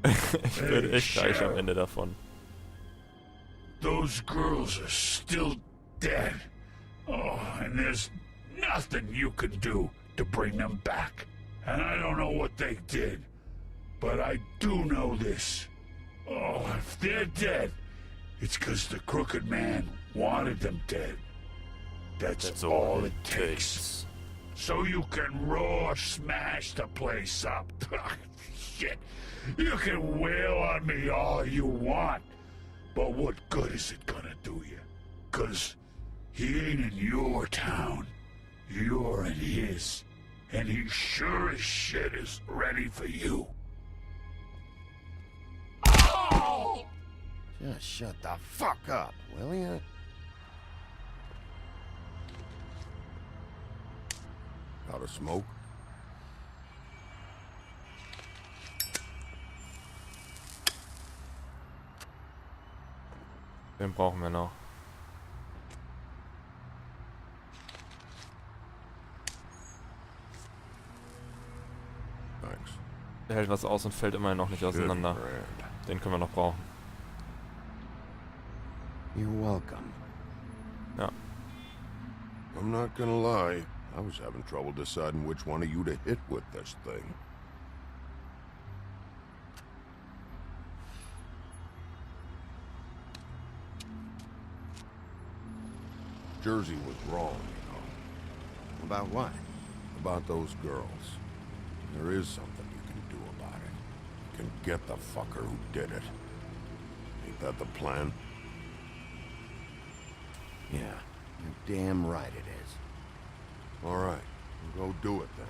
Ich werde echt reich am Ende davon. Those girls are still dead. Oh, and there's nothing you can do to bring them back. And I don't know what they did, but I do know this. Oh, if they're dead, it's because the Crooked Man wanted them dead. That's all it takes. So you can raw smash the place up. Shit, you can wail on me all you want, but what good is it gonna do you? 'Cause he ain't in your town. You're in his. And he sure as shit is ready for you. Just shut the fuck up, will ya? Got a smoke? Den brauchen wir noch. Thanks. Der hält was aus und fällt immerhin noch nicht auseinander. Den können wir noch brauchen. You're welcome. Ja. I'm not gonna lie. I was having trouble deciding which one of you to hit with this thing. Jersey was wrong, you know. About what? About those girls. There is something you can do about it. You can get the fucker who did it. Ain't that the plan? Yeah, you're damn right it is. All right, go do it then.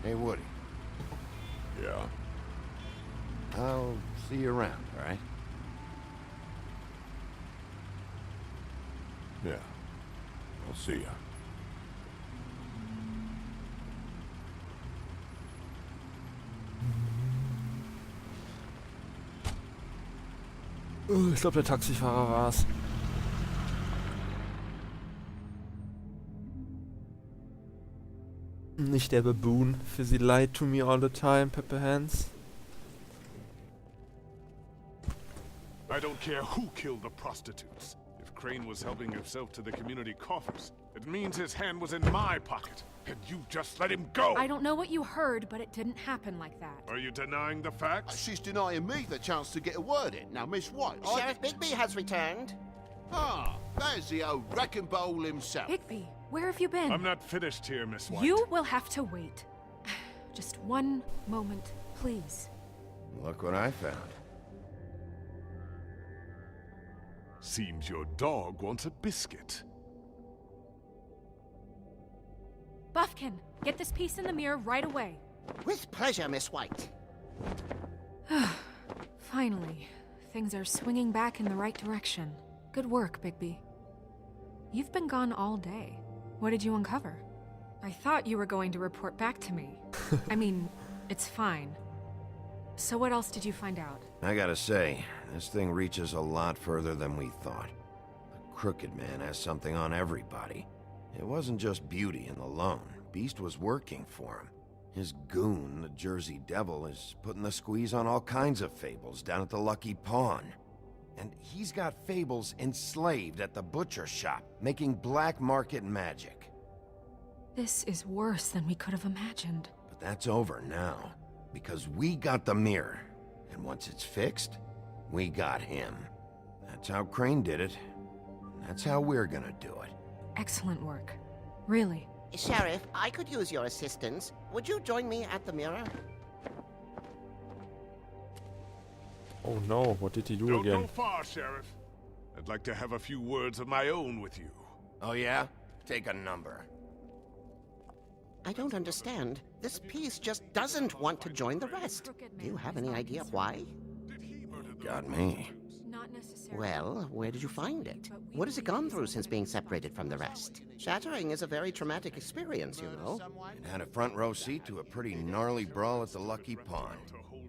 Hey, Woody. Yeah? I'll see you around, all right? Yeah. I'll see ya. Ich glaube, der Taxifahrer war's. Nicht der Baboon. For they lied to me all the time, Pepper Hands. I don't care who killed the prostitutes. If Crane was helping himself to the community coffers, it means his hand was in my pocket. And you just let him go! I don't know what you heard, but it didn't happen like that. Are you denying the facts? She's denying me the chance to get a word in. Now, Miss White, Sheriff Bigby has returned. Ah, there's the old wrecking bowl himself. Bigby, where have you been? I'm not finished here, Miss White. You will have to wait. Just one moment, please. Look what I found. Seems your dog wants a biscuit. Buffkin, get this piece in the mirror right away. With pleasure, Miss White. Finally, things are swinging back in the right direction. Good work, Bigby. You've been gone all day. What did you uncover? I thought you were going to report back to me. I mean, it's fine. So what else did you find out? I gotta say, this thing reaches a lot further than we thought. The Crooked Man has something on everybody. It wasn't just Beauty and the loan. Beast was working for him. His goon, the Jersey Devil, is putting the squeeze on all kinds of fables down at the Lucky Pawn. And he's got fables enslaved at the butcher shop, making black market magic. This is worse than we could have imagined. But that's over now, because we got the mirror. And once it's fixed, we got him. That's how Crane did it. And that's how we're gonna do it. Excellent work. Really. Sheriff, I could use your assistance. Would you join me at the mirror? Oh no, what did he do Don't again? go far, Sheriff. I'd like to have a few words of my own with you. Oh yeah? Take a number. I don't understand. This piece just doesn't want to join the rest. Do you have any idea why? Got me. Not necessarily. Well, where did you find it? What has it gone through since being separated from the rest? Shattering is a very traumatic experience, you know. It had a front row seat to a pretty gnarly brawl at the Lucky Pawn.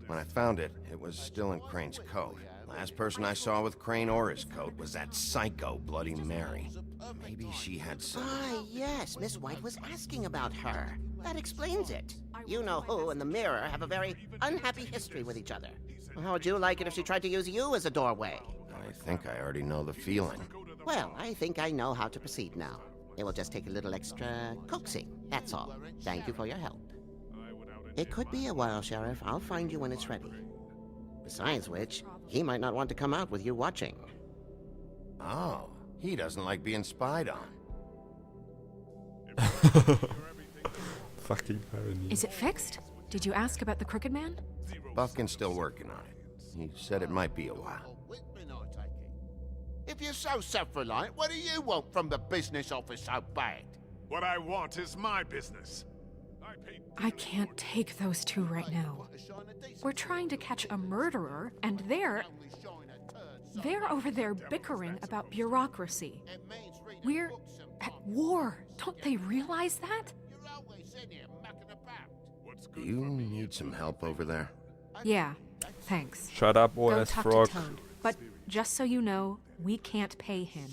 When I found it, it was still in Crane's coat. Last person I saw with Crane or his coat was that psycho Bloody Mary. Maybe she had some... Ah, yes, Miss White was asking about her. That explains it. You know who and the mirror have a very unhappy history with each other. How would you like it if she tried to use you as a doorway? I think I already know the feeling. Well, I think I know how to proceed now. It will just take a little extra coaxing, that's all. Thank you for your help. It could be a while, Sheriff. I'll find you when it's ready. Besides which, he might not want to come out with you watching. Oh, he doesn't like being spied on. Fucking irony. Is it fixed? Did you ask about the Crooked Man? Buffkin's still working on it. He said it might be a while. If you're so self-reliant, what do you want from the business office so bad? What I want is my business. I can't take those two right now. We're trying to catch a murderer, and they're over there bickering about bureaucracy. We're at war. Don't they realize that? Do you need some help over there? Yeah, thanks. Shut up, Go OS talk Frog. to Toad. But just so you know, we can't pay him.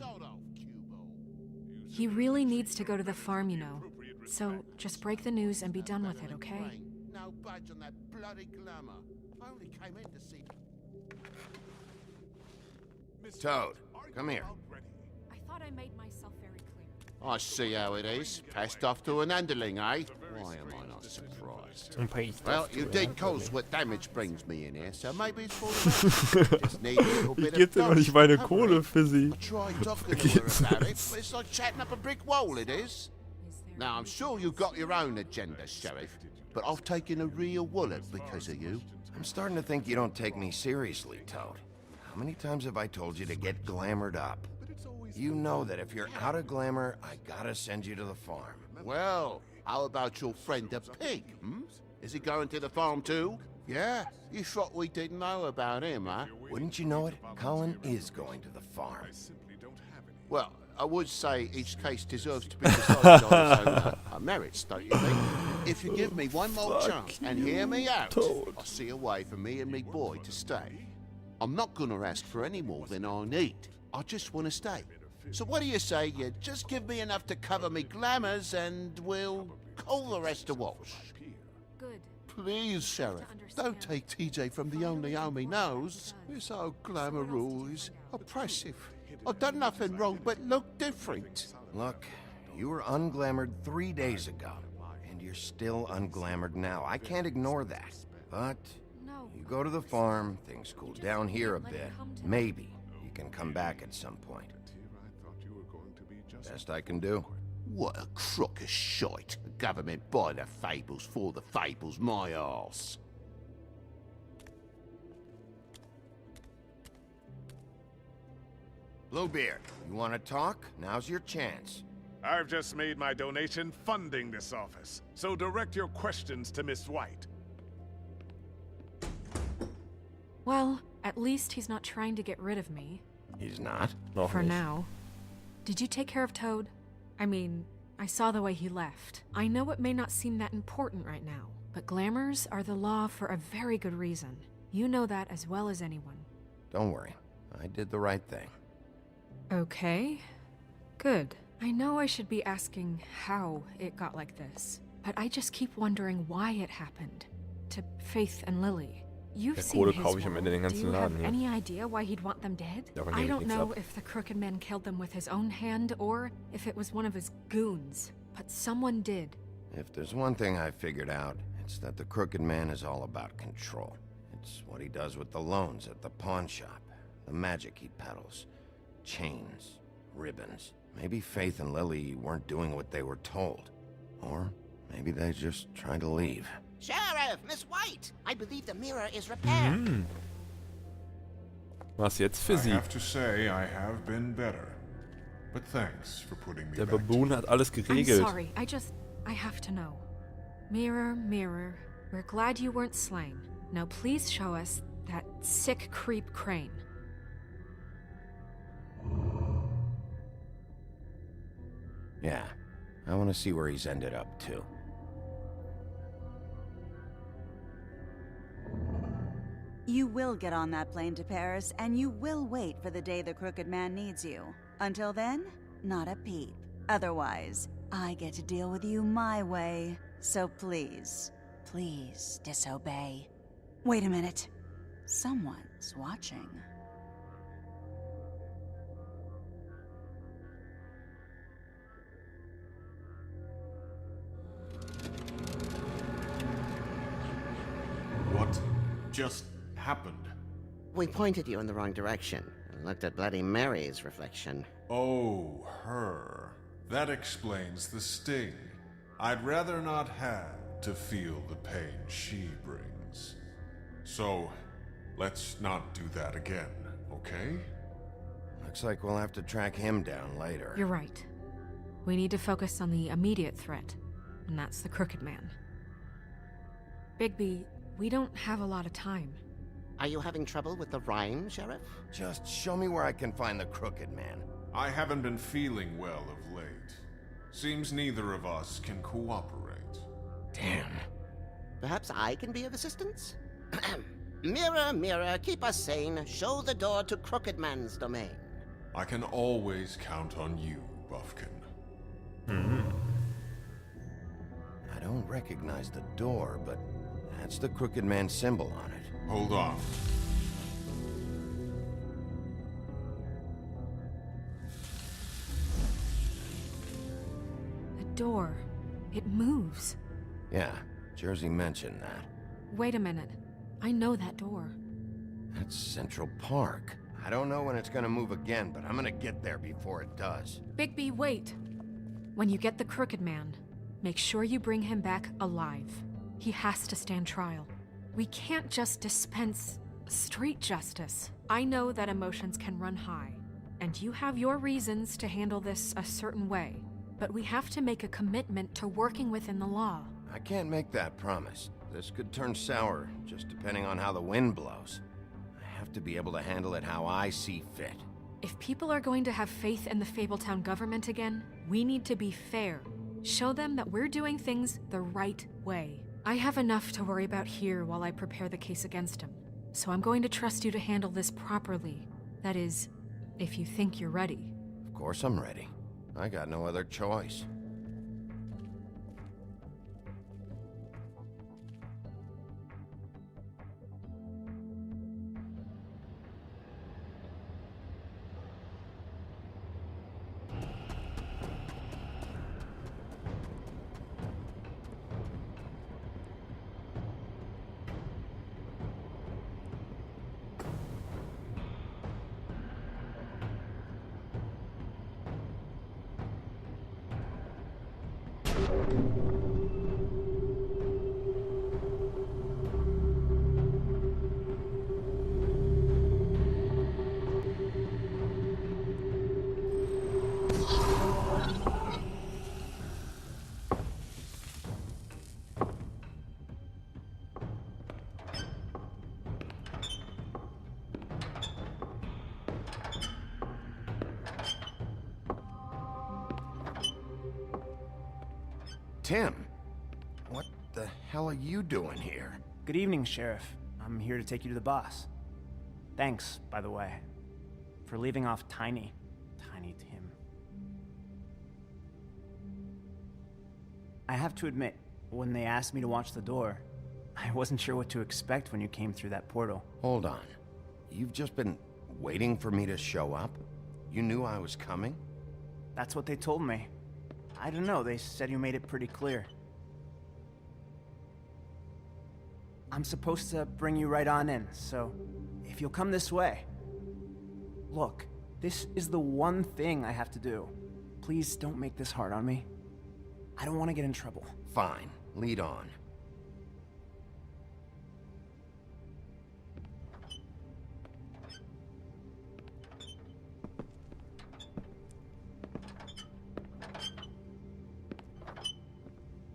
He really needs to go to the farm, you know. So just break the news and be done with it, okay? No budge on that bloody glamour. I only came in to see... Toad, come here. I thought I made myself very clear. I see how it is. Passed off to an underling, eh? Why am I not surprised? Well, you did cause what damage brings me in here, so maybe it's for the best. Just need a little bit Gib of dir doch nicht meine Kohle, Fizzy. I tried talking to her about it, but it's like chatting up a brick wall, it is. Now, I'm sure you've got your own agenda, Sheriff, but I've taken a real wallet because of you. I'm starting to think you don't take me seriously, Toad. How many times have I told you to get glamored up? You know that if you're out of glamour, I gotta send you to the farm. Well, how about your friend the pig, hmm? Is he going to the farm too? Yeah? You thought we didn't know about him, huh? Wouldn't you know it? Colin is going to the farm. Well, I would say each case deserves to be decided on its own merits, don't you think? If you give me one more chance and hear me out, I'll see a way for me and me boy to stay. I'm not gonna ask for any more than I need. I just want to stay. So what do you say you just give me enough to cover me glamours and we'll call the rest a wash? Good. Please, Sheriff, don't take TJ from the only home he knows. This old glamour rule is oppressive. I've done nothing wrong but look different. Look, you were unglamored 3 days ago, and you're still unglamored now. I can't ignore that. But you go to the farm, things cool down here a bit. Maybe you can come back at some point. Best I can do. What a crock of shite. The government by the fables for the fables, my arse. Bluebeard, you want to talk? Now's your chance. I've just made my donation funding this office, so direct your questions to Miss White. Well, at least he's not trying to get rid of me. He's not? For now. Did you take care of Toad? I mean, I saw the way he left. I know it may not seem that important right now, but glamours are the law for a very good reason. You know that as well as anyone. Don't worry. I did the right thing. Okay. Good. I know I should be asking how it got like this, but I just keep wondering why it happened. To Faith and Lily. You've seen his world. Do you have any idea why he'd want them dead? I don't know if the Crooked Man killed them with his own hand or if it was one of his goons, but someone did. If there's one thing I figured out, it's that the Crooked Man is all about control. It's what he does with the loans at the pawn shop, the magic he peddles, chains, ribbons. Maybe Faith and Lily weren't doing what they were told. Or maybe they just tried to leave. Sheriff, Miss White! I believe the mirror is repaired. Was jetzt Fizzy? I have to say I have been better. But thanks for putting me Der back Baboon hat alles geregelt. I'm sorry, I have to know. Mirror, mirror, we're glad you weren't slain. Now please show us that sick creep Crane. Yeah, I want to see where he's ended up, too. You will get on that plane to Paris, and you will wait for the day the Crooked Man needs you. Until then, not a peep. Otherwise, I get to deal with you my way. So please, please disobey. Wait a minute. Someone's watching. What just happened? We pointed you in the wrong direction and looked at Bloody Mary's reflection. Oh, her. That explains the sting. I'd rather not have to feel the pain she brings. So, let's not do that again, okay? Looks like we'll have to track him down later. You're right. We need to focus on the immediate threat, and that's the Crooked Man. Bigby, we don't have a lot of time. Are you having trouble with the rhyme, Sheriff? Just show me where I can find the Crooked Man. I haven't been feeling well of late. Seems neither of us can cooperate. Damn. Perhaps I can be of assistance? Mirror, mirror, keep us sane. Show the door to Crooked Man's domain. I can always count on you, Buffkin. I don't recognize the door, but that's the Crooked Man symbol on it. Hold on. door. It moves. Yeah, Jersey mentioned that. Wait a minute. I know that door. That's Central Park. I don't know when it's gonna move again, but I'm gonna get there before it does. Bigby, wait. When you get the Crooked Man, make sure you bring him back alive. He has to stand trial. We can't just dispense street justice. I know that emotions can run high, and you have your reasons to handle this a certain way, but we have to make a commitment to working within the law. I can't make that promise. This could turn sour, just depending on how the wind blows. I have to be able to handle it how I see fit. If people are going to have faith in the Fabletown government again, we need to be fair. Show them that we're doing things the right way. I have enough to worry about here while I prepare the case against him, so I'm going to trust you to handle this properly. That is, if you think you're ready. Of course I'm ready. I got no other choice. Tim, what the hell are you doing here? Good evening, Sheriff. I'm here to take you to the boss. Thanks, by the way, for leaving off Tiny Tim. I have to admit, when they asked me to watch the door, I wasn't sure what to expect when you came through that portal. Hold on. You've just been waiting for me to show up? You knew I was coming? That's what they told me. I don't know, they said you made it pretty clear. I'm supposed to bring you right on in, so if you'll come this way. Look, this is the one thing I have to do. Please don't make this hard on me. I don't want to get in trouble. Fine, lead on.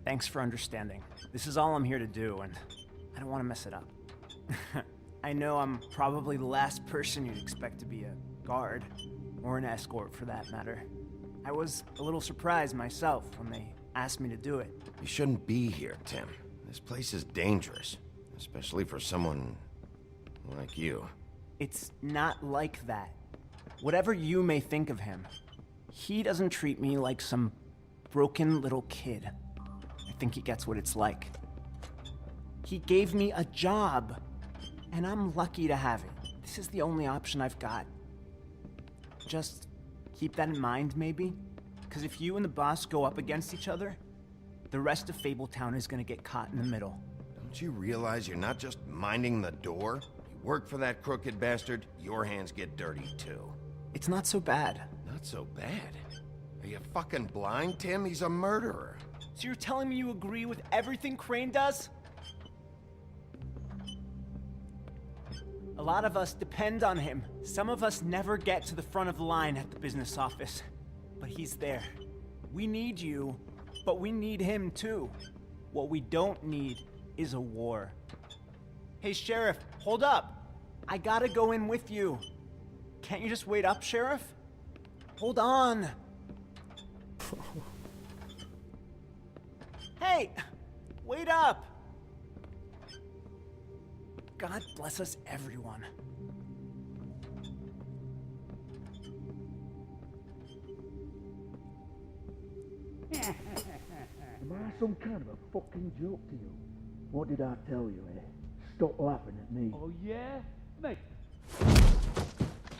Thanks for understanding. This is all I'm here to do, and I don't want to mess it up. I know I'm probably the last person you'd expect to be a guard, or an escort for that matter. I was a little surprised myself when they asked me to do it. You shouldn't be here, Tim. This place is dangerous, especially for someone like you. It's not like that. Whatever you may think of him, he doesn't treat me like some broken little kid. I think he gets what it's like. He gave me a job, and I'm lucky to have it. This is the only option I've got. Just keep that in mind, maybe? Because if you and the boss go up against each other, the rest of Fabletown is gonna get caught in the middle. Don't you realize you're not just minding the door? You work for that crooked bastard, your hands get dirty too. It's not so bad. Not so bad? Are you fucking blind, Tim? He's a murderer. So you're telling me you agree with everything Crane does? A lot of us depend on him. Some of us never get to the front of the line at the business office. But he's there. We need you, but we need him too. What we don't need is a war. Hey, Sheriff, hold up. I gotta go in with you. Can't you just wait up, Sheriff? Hold on. Hey, wait up. God bless us, everyone. Am I some kind of a fucking joke to you? What did I tell you, eh? Stop laughing at me. Oh, yeah? Mate.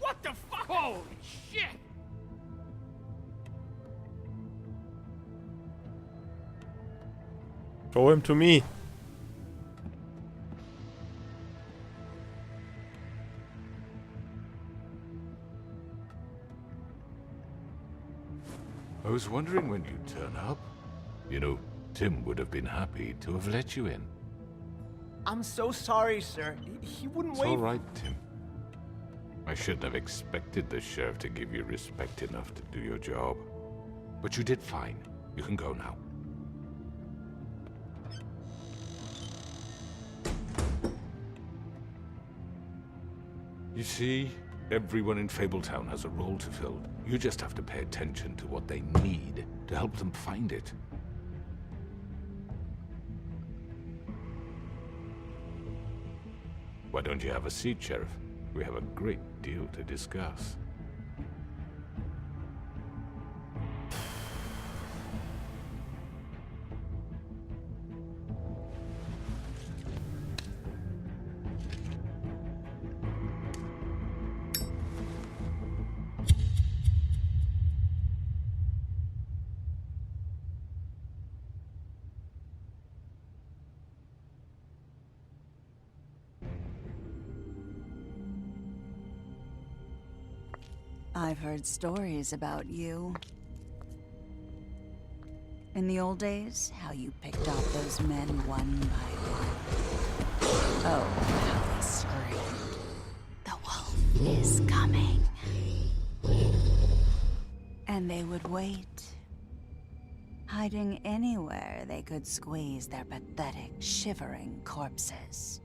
What the fuck? Holy shit! Show him to me. I was wondering when you'd turn up. You know, Tim would have been happy to have let you in. I'm so sorry, sir. He wouldn't It's wait. all right, Tim. I shouldn't have expected the sheriff to give you respect enough to do your job. But you did fine. You can go now. You see, everyone in Fabletown has a role to fill. You just have to pay attention to what they need to help them find it. Why don't you have a seat, Sheriff? We have a great deal to discuss. I've heard stories about you. In the old days, how you picked off those men one by one. Oh, how they screamed. The wolf is coming. And they would wait, hiding anywhere they could squeeze their pathetic, shivering corpses.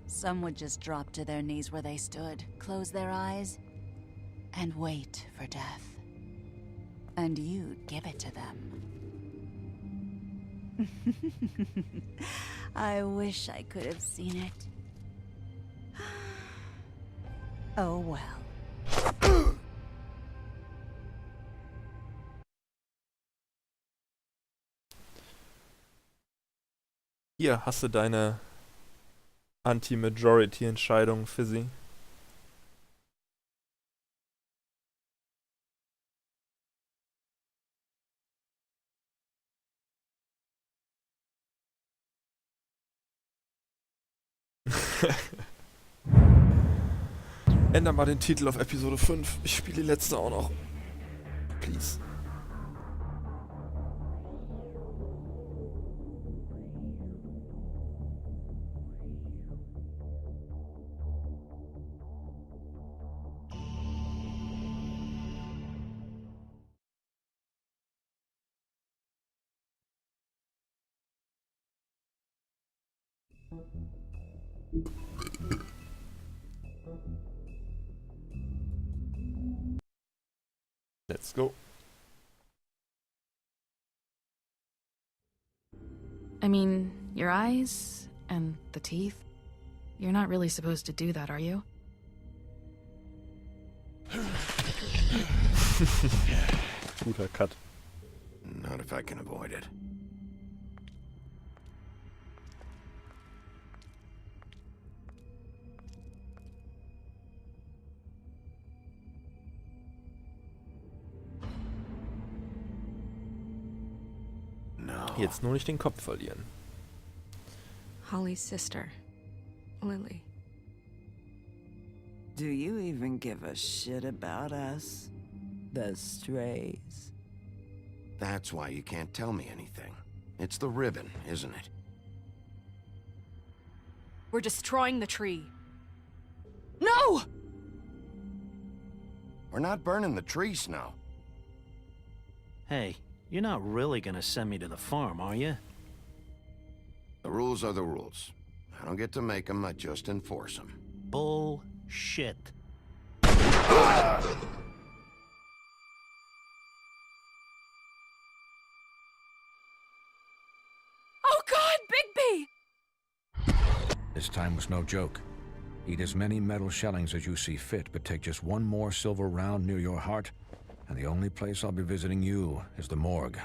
Some would just drop to their knees where they stood, close their eyes, and wait for death. And you'd give it to them. I wish I could have seen it. Oh well. Hier hast du deine Anti-Majority-Entscheidung, Fizzy. Änder mal den Titel auf Episode 5. Ich spiele die letzte auch noch. Please. Let's go. I mean, your eyes and the teeth. You're not really supposed to do that, are you? Guter Cut. Not if I can avoid it. Jetzt nur nicht den Kopf verlieren. Holly's sister, Lily. Do you even give a shit about us? The strays. That's why you can't tell me anything. It's the ribbon, isn't it? We're destroying the tree. No! We're not burning the tree, Snow. Hey, you're not really gonna send me to the farm, are you? The rules are the rules. I don't get to make them, I just enforce them. Bullshit. Oh God, Bigby! This time was no joke. Eat as many metal shellings as you see fit, but take just one more silver round near your heart, and the only place I'll be visiting you is the morgue.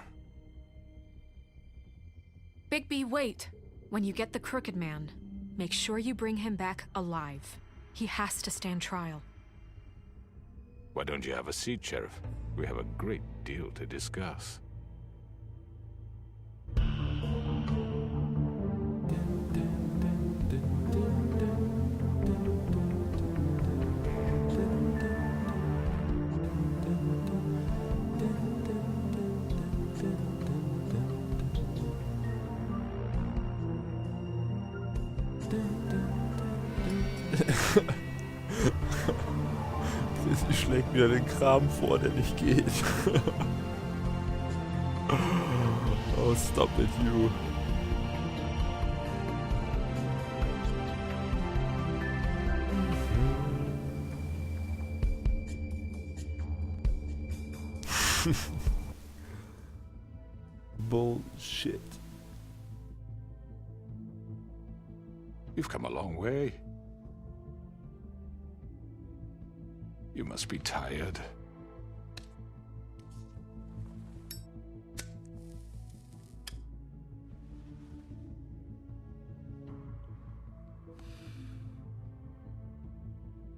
Bigby, wait. When you get the Crooked Man, make sure you bring him back alive. He has to stand trial. Why don't you have a seat, Sheriff? We have a great deal to discuss. Sie schlägt wieder den Kram vor, der nicht geht. Oh, stop it, you. Bullshit. You've come a long way. You must be tired.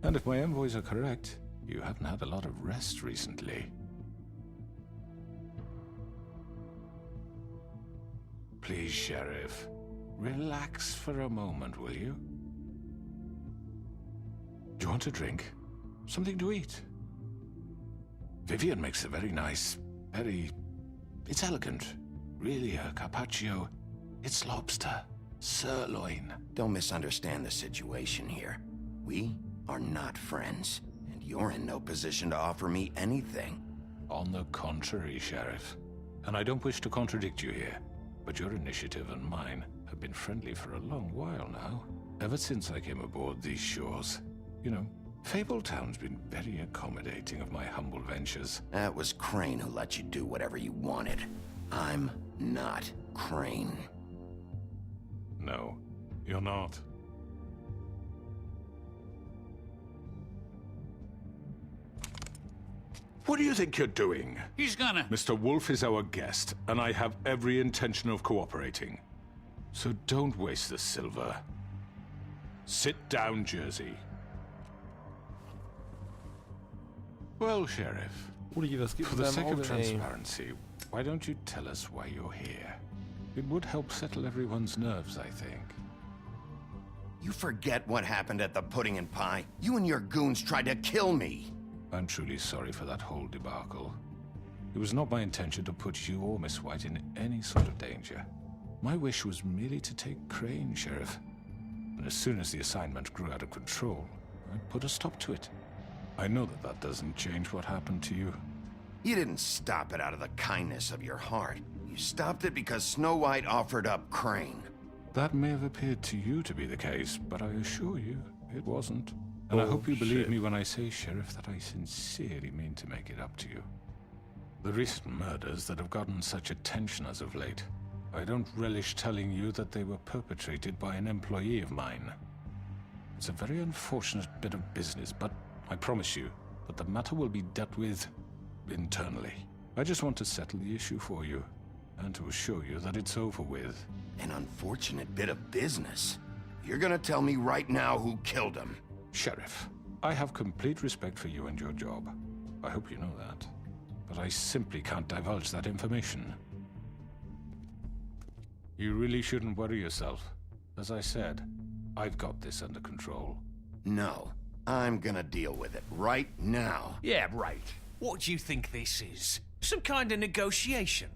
And if my envoys are correct, you haven't had a lot of rest recently. Please, Sheriff, relax for a moment, will you? Do you want a drink? Something to eat? Vivian makes a very nice, it's elegant. Really a carpaccio. It's lobster, sirloin. Don't misunderstand the situation here. We are not friends, and you're in no position to offer me anything. On the contrary, Sheriff. And I don't wish to contradict you here, but your initiative and mine have been friendly for a long while now. Ever since I came aboard these shores. You know, Fabletown's been very accommodating of my humble ventures. That was Crane who let you do whatever you wanted. I'm not Crane. No, you're not. What do you think you're doing? He's gonna... Mr. Wolf is our guest, and I have every intention of cooperating. So don't waste the silver. Sit down, Jersey. Well, Sheriff, Uli, was gibt for es the da im sake of Auge, ey? transparency, why don't you tell us why you're here? It would help settle everyone's nerves, I think. You forget what happened at the Pudding and Pie? You and your goons tried to kill me. I'm truly sorry for that whole debacle. It was not my intention to put you or Miss White in any sort of danger. My wish was merely to take Crane, Sheriff. And as soon as the assignment grew out of control, I put a stop to it. I know that that doesn't change what happened to you. You didn't stop it out of the kindness of your heart. You stopped it because Snow White offered up Crane. That may have appeared to you to be the case, but I assure you, it wasn't. And I hope you believe me when I say, Sheriff, that I sincerely mean to make it up to you. The recent murders that have gotten such attention as of late, I don't relish telling you that they were perpetrated by an employee of mine. It's a very unfortunate bit of business, but I promise you that the matter will be dealt with internally. I just want to settle the issue for you, and to assure you that it's over with. An unfortunate bit of business? You're gonna tell me right now who killed him? Sheriff, I have complete respect for you and your job. I hope you know that. But I simply can't divulge that information. You really shouldn't worry yourself. As I said, I've got this under control. No. I'm gonna deal with it right now. Yeah, right. What do you think this is? Some kind of negotiation?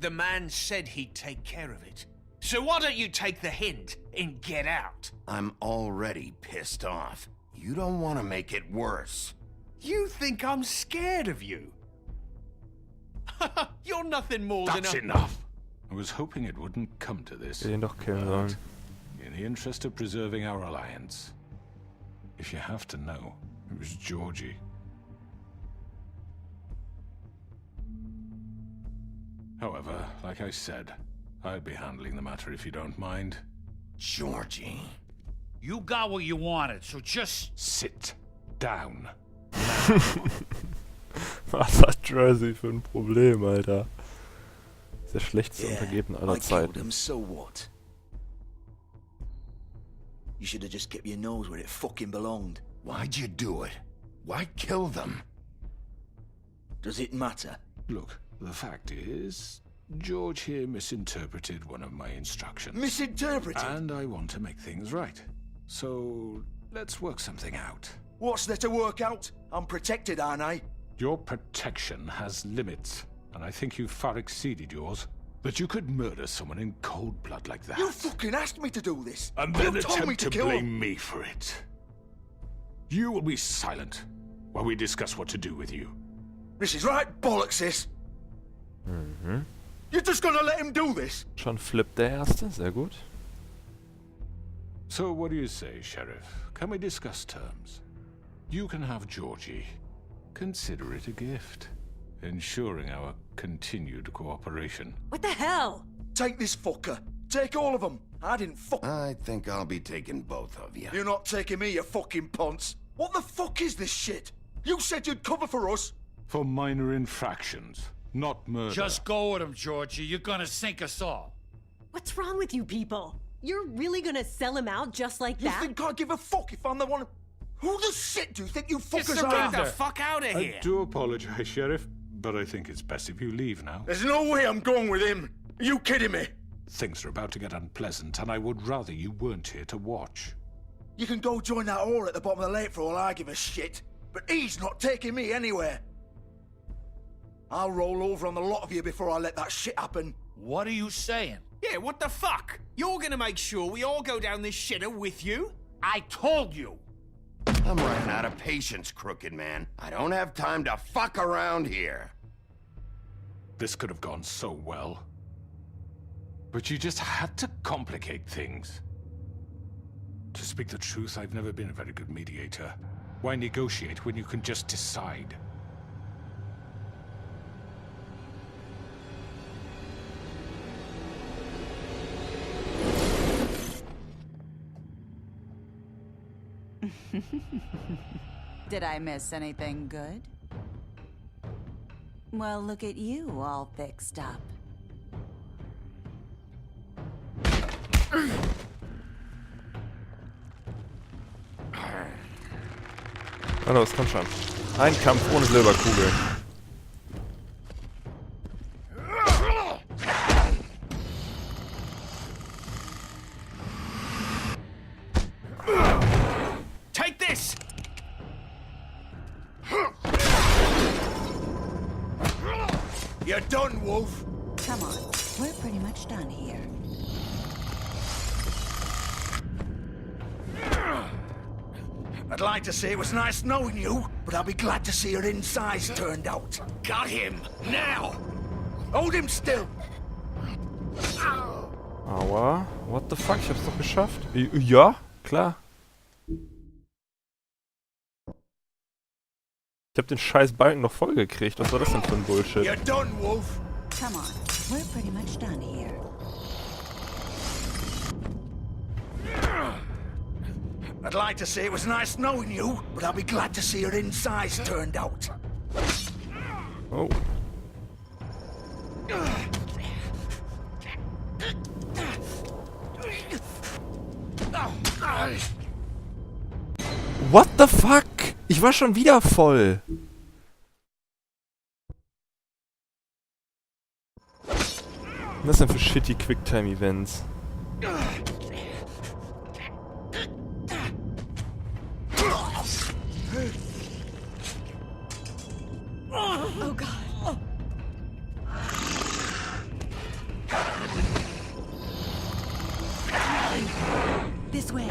The man said he'd take care of it. So why don't you take the hint and get out? I'm already pissed off. You don't want to make it worse. You think I'm scared of you? You're nothing more That's than a... enough! I was hoping it wouldn't come to this. Den doch killen sollen. In the interest of preserving our alliance, if you have to know, it was Georgie. However, like I said, I'd be handling the matter if you don't mind. Georgie. You got what you wanted, so just... Sit down. Was hat Jersey für ein Problem, Alter? Ist der schlechteste Untergebene aller Zeiten. So what? You should have just kept your nose where it fucking belonged. Why'd you do it? Why kill them? Does it matter? Look, the fact is, George here misinterpreted one of my instructions. Misinterpreted? And I want to make things right. So, let's work something out. What's there to work out? I'm protected, aren't I? Your protection has limits, and I think you've far exceeded yours. That you could murder someone in cold blood like that. You fucking asked me to do this. And then you told me attempt to to kill blame him. me for it. You will be silent while we discuss what to do with you. This is right bollocks, sis. Mhm. You're just gonna let him do this? Schon flippt der Erste, sehr gut. So what do you say, Sheriff? Can we discuss terms? You can have Georgie. Consider it a gift, ensuring our continued cooperation. What the hell? Take this fucker. Take all of them. I didn't fuck. I think I'll be taking both of you. You're not taking me, you fucking ponce. What the fuck is this shit? You said you'd cover for us. For minor infractions, not murder. Just go with him, Georgie. You're gonna sink us all. What's wrong with you people? You're really gonna sell him out just like You that? think I give a fuck if I'm the one? Who the shit do you think you fuckers Get are? the fuck out of here! I do apologize, Sheriff, but I think it's best if you leave now. There's no way I'm going with him. Are you kidding me? Things are about to get unpleasant, and I would rather you weren't here to watch. You can go join that whore at the bottom of the lake for all I give a shit. But he's not taking me anywhere. I'll roll over on the lot of you before I let that shit happen. What are you saying? Yeah, what the fuck? You're gonna make sure we all go down this shitter with you? I told you! I'm running out of patience, Crooked Man. I don't have time to fuck around here. This could have gone so well. But you just had to complicate things. To speak the truth, I've never been a very good mediator. Why negotiate when you can just decide? Did I miss anything good? Well, look at you, all fixed up. Na los, komm schon. Ein Kampf ohne Silberkugel. Take this! You're done, Wolf. Come on, we're pretty much done here. I'd like to say it was nice knowing you, but I'll be glad to see your insides turned out. Got him! Now! Hold him still! Aua. What the fuck? Ich hab's doch geschafft. Ja, klar. Ich hab den scheiß Balken noch voll gekriegt. Was war das denn für ein Bullshit? You're done, Wolf. Come on, we're pretty much done here. I'd like to say it was nice knowing you, but I'll be glad to see your insides turned out. Oh. What the fuck? Ich war schon wieder voll. Was denn für shitty Quicktime-Events? Oh God. This way.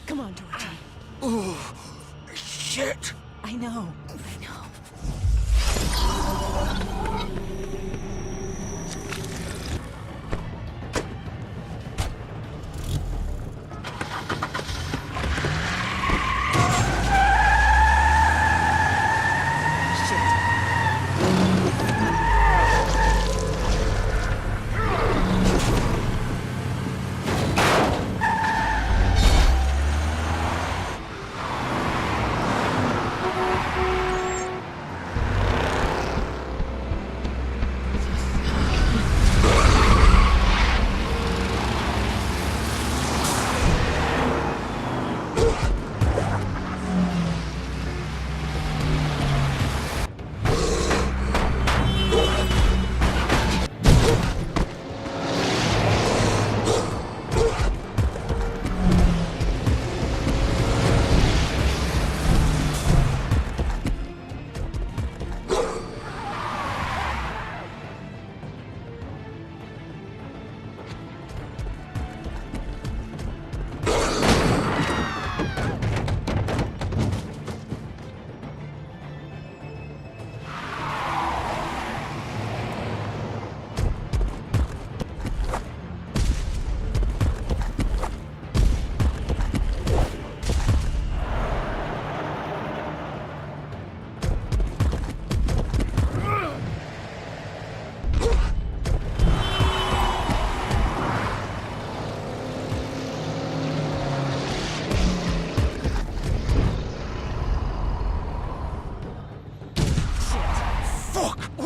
Come on, Georgie. Oh, shit! I know.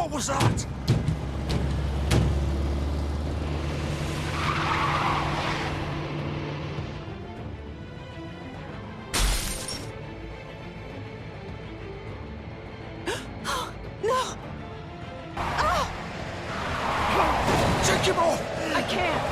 What was that? No! Take him off! I can't!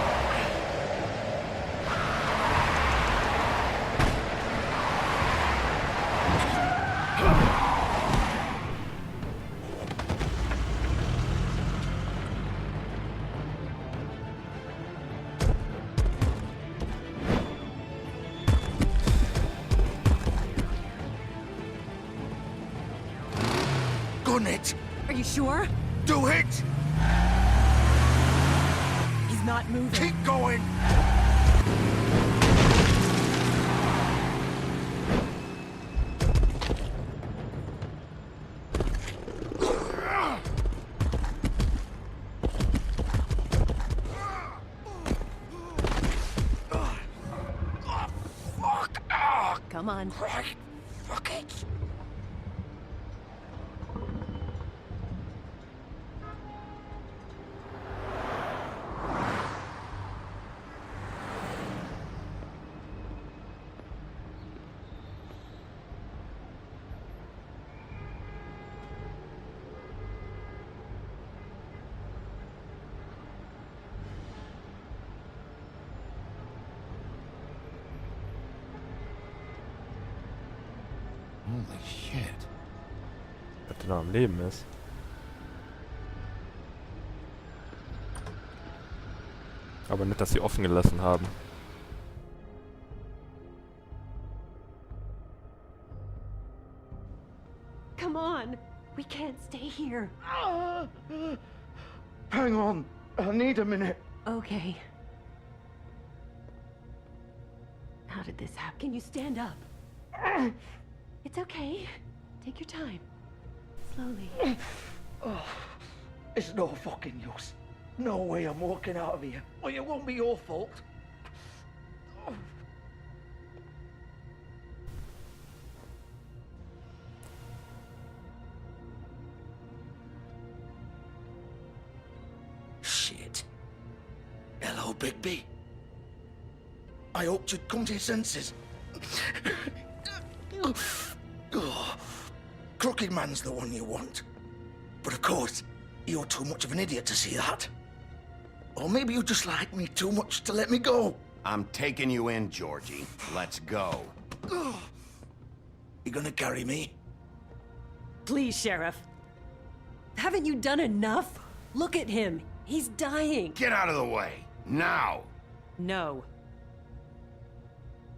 Gun it! Are you sure? Do it! He's not moving. Keep going! Come on. Right. Fuck it. Holy shit. Dass der noch am Leben ist. Aber nicht, dass sie offen gelassen haben. Come on. We can't stay here. Hang on. I need a minute. Okay. How did this happen? Can you stand up? It's okay. Take your time. Slowly. Oh, it's no fucking use. No way I'm walking out of here. Well, it won't be your fault. Oh. Shit. Hello, Bigby. I hoped you'd come to your senses. Oh, Crooked Man's the one you want. But of course, you're too much of an idiot to see that. Or maybe you just like me too much to let me go. I'm taking you in, Georgie. Let's go. You gonna carry me? Please, Sheriff. Haven't you done enough? Look at him. He's dying. Get out of the way. Now. No.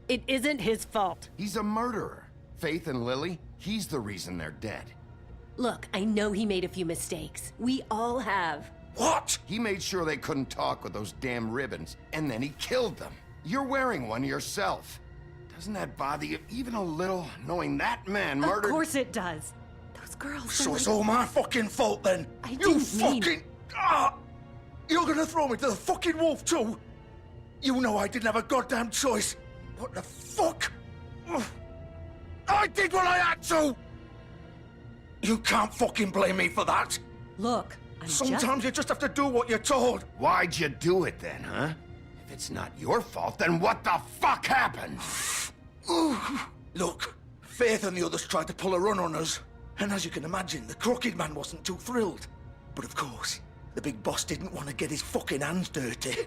It isn't his fault. He's a murderer. Faith and Lily, he's the reason they're dead. Look, I know he made a few mistakes. We all have. What? He made sure they couldn't talk with those damn ribbons, and then he killed them. You're wearing one yourself. Doesn't that bother you even a little, knowing that man murdered— Of course it does. Those girls— So it's all my fucking fault then? I You didn't mean— fucking— You're gonna throw me to the fucking wolf too? You know I didn't have a goddamn choice. What the fuck? I did what I had to! You can't fucking blame me for that. Look, Sometimes you just have to do what you're told. Why'd you do it then, huh? If it's not your fault, then what the fuck happened? Look, Faith and the others tried to pull a run on us. And as you can imagine, the Crooked Man wasn't too thrilled. But of course, the big boss didn't want to get his fucking hands dirty.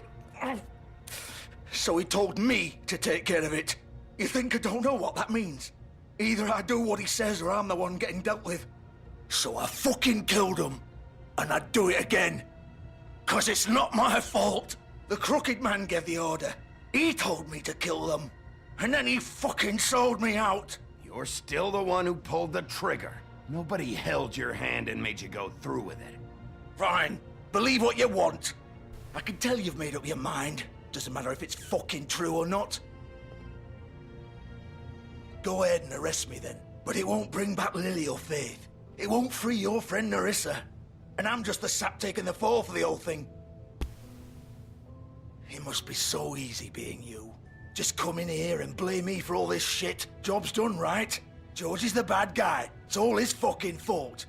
So he told me to take care of it. You think I don't know what that means? Either I do what he says or I'm the one getting dealt with. So I fucking killed him. And I'd do it again. 'Cause it's not my fault. The Crooked Man gave the order. He told me to kill them. And then he fucking sold me out. You're still the one who pulled the trigger. Nobody held your hand and made you go through with it. Fine. Believe what you want. I can tell you've made up your mind. Doesn't matter if it's fucking true or not. Go ahead and arrest me then. But it won't bring back Lily or Faith. It won't free your friend Nerissa. And I'm just the sap taking the fall for the whole thing. It must be so easy being you. Just come in here and blame me for all this shit. Job's done, right? George is the bad guy. It's all his fucking fault.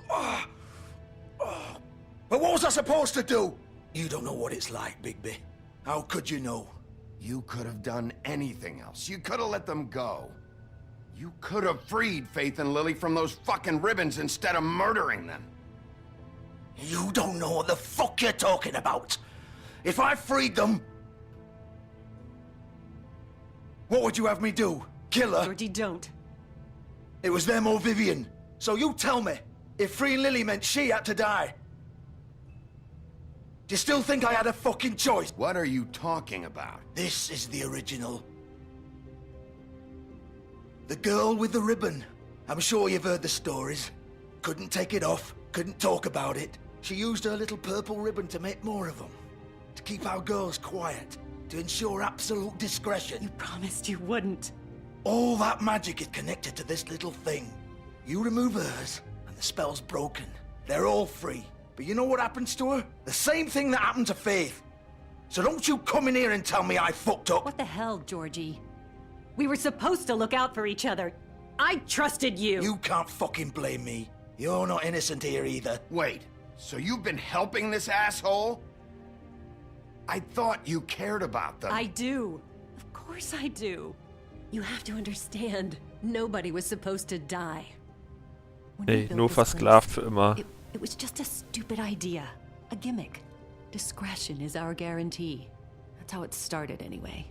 But what was I supposed to do? You don't know what it's like, Bigby. How could you know? You could have done anything else. You could have let them go. You could have freed Faith and Lily from those fucking ribbons instead of murdering them. You don't know what the fuck you're talking about. If I freed them... What would you have me do? Kill her? Georgie, don't. It was them or Vivian. So you tell me, if freeing Lily meant she had to die, do you still think I had a fucking choice? What are you talking about? This is the original. The girl with the ribbon. I'm sure you've heard the stories. Couldn't take it off, couldn't talk about it. She used her little purple ribbon to make more of them. To keep our girls quiet. To ensure absolute discretion. You promised you wouldn't. All that magic is connected to this little thing. You remove hers, and the spell's broken. They're all free. But you know what happens to her? The same thing that happened to Faith. So don't you come in here and tell me I fucked up. What the hell, Georgie? We were supposed to look out for each other. I trusted you. You can't fucking blame me. You're not innocent here either. Wait, so you've been helping this asshole? I thought you cared about them. I do. Of course I do. You have to understand, nobody was supposed to die. When we Ey, built nur this versklavt place, für immer. It was just a stupid idea. A gimmick. Discretion is our guarantee. That's how it started anyway.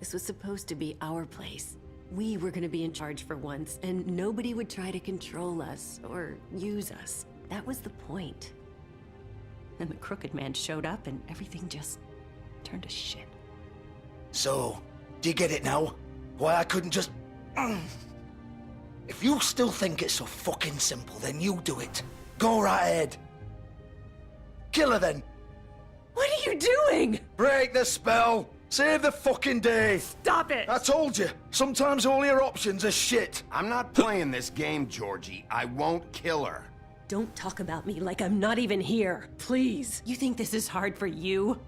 This was supposed to be our place. We were gonna be in charge for once, and nobody would try to control us or use us. That was the point. And the Crooked Man showed up and everything just turned to shit. So, do you get it now? Why I couldn't just... If you still think it's so fucking simple, then you do it. Go right ahead. Kill her then. What are you doing? Break the spell. Save the fucking day. Stop it. I told you. Sometimes all your options are shit. I'm not playing this game, Georgie. I won't kill her. Don't talk about me like I'm not even here, please. You think this is hard for you?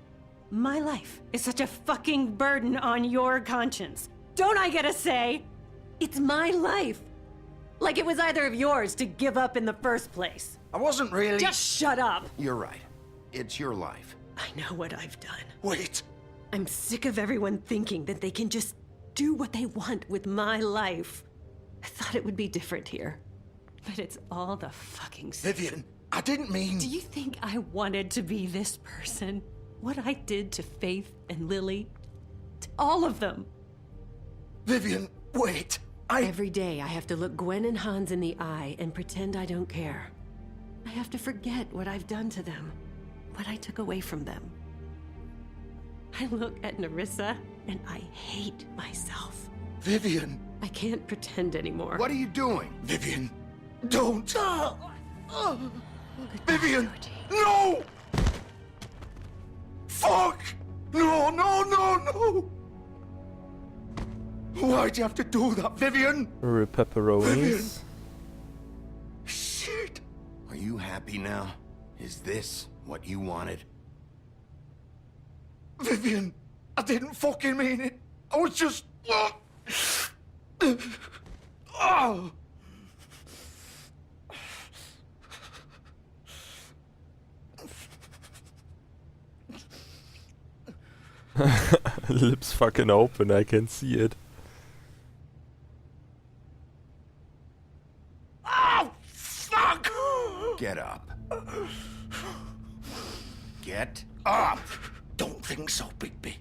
My life is such a fucking burden on your conscience. Don't I get a say? It's my life. Like it was either of yours to give up in the first place. I wasn't really... Just shut up. You're right. It's your life. I know what I've done. Wait. I'm sick of everyone thinking that they can just do what they want with my life. I thought it would be different here. But it's all the fucking same. Vivian, I didn't mean... Do you think I wanted to be this person? What I did to Faith and Lily? To all of them? Vivian, wait. Every day I have to look Gwen and Hans in the eye and pretend I don't care. I have to forget what I've done to them. What I took away from them. I look at Nerissa and I hate myself. Vivian. I can't pretend anymore. What are you doing? Vivian, don't. Vivian, no! Fuck! No, no, no, no! Why'd you have to do that, Vivian? Pepperonis. Vivian. Shit. Are you happy now? Is this what you wanted? Vivian, I didn't fucking mean it. I was just... Oh. Lips fucking open, I can see it. Oh, fuck! Get up. Get up! Don't think so, Bigby.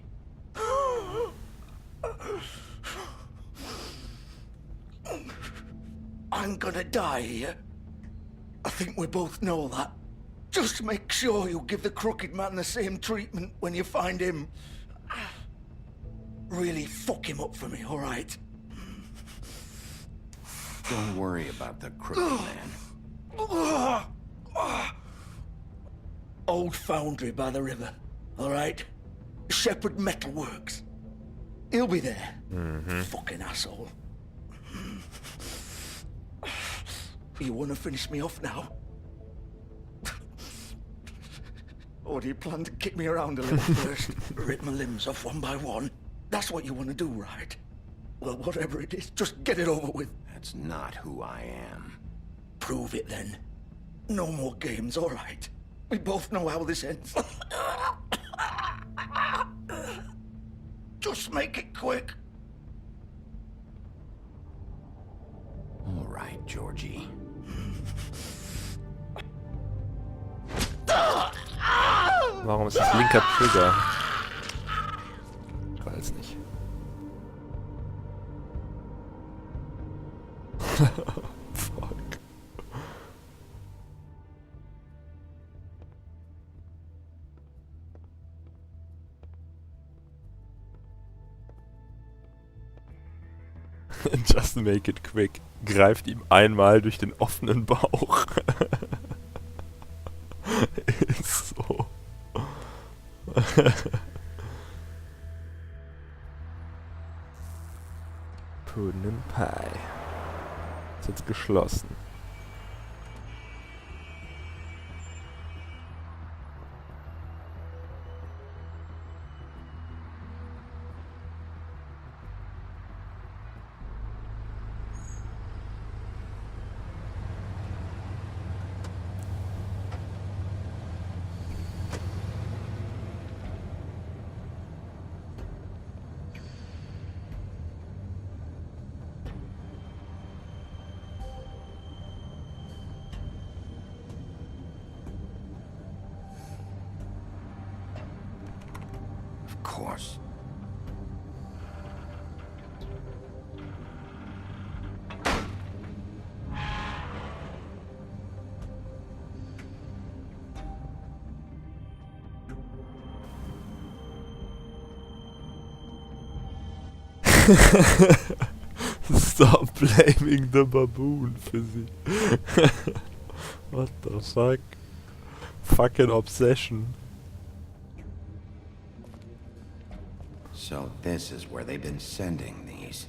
I'm gonna die here. I think we both know that. Just make sure you give the Crooked Man the same treatment when you find him. Really fuck him up for me, all right? Don't worry about the Crooked Man. Old foundry by the river, all right? Shepherd Metalworks. He'll be there. Fucking asshole. You want to finish me off now? Or do you plan to kick me around a little first? Rip my limbs off one by one? That's what you want to do, right? Well, whatever it is, just get it over with. That's not who I am. prove it then. No more games, all right? We both know how this ends. Just make it quick. All right, Georgie. Warum ist das linker Trigger? Ich weiß nicht. Fuck. Just make it quick. Greift ihm einmal durch den offenen Bauch. Ist so. Pudding and Pie. Ist jetzt geschlossen. Of course. Stop blaming the baboon für sie. What the fuck? Fucking obsession. So this is where they've been sending these.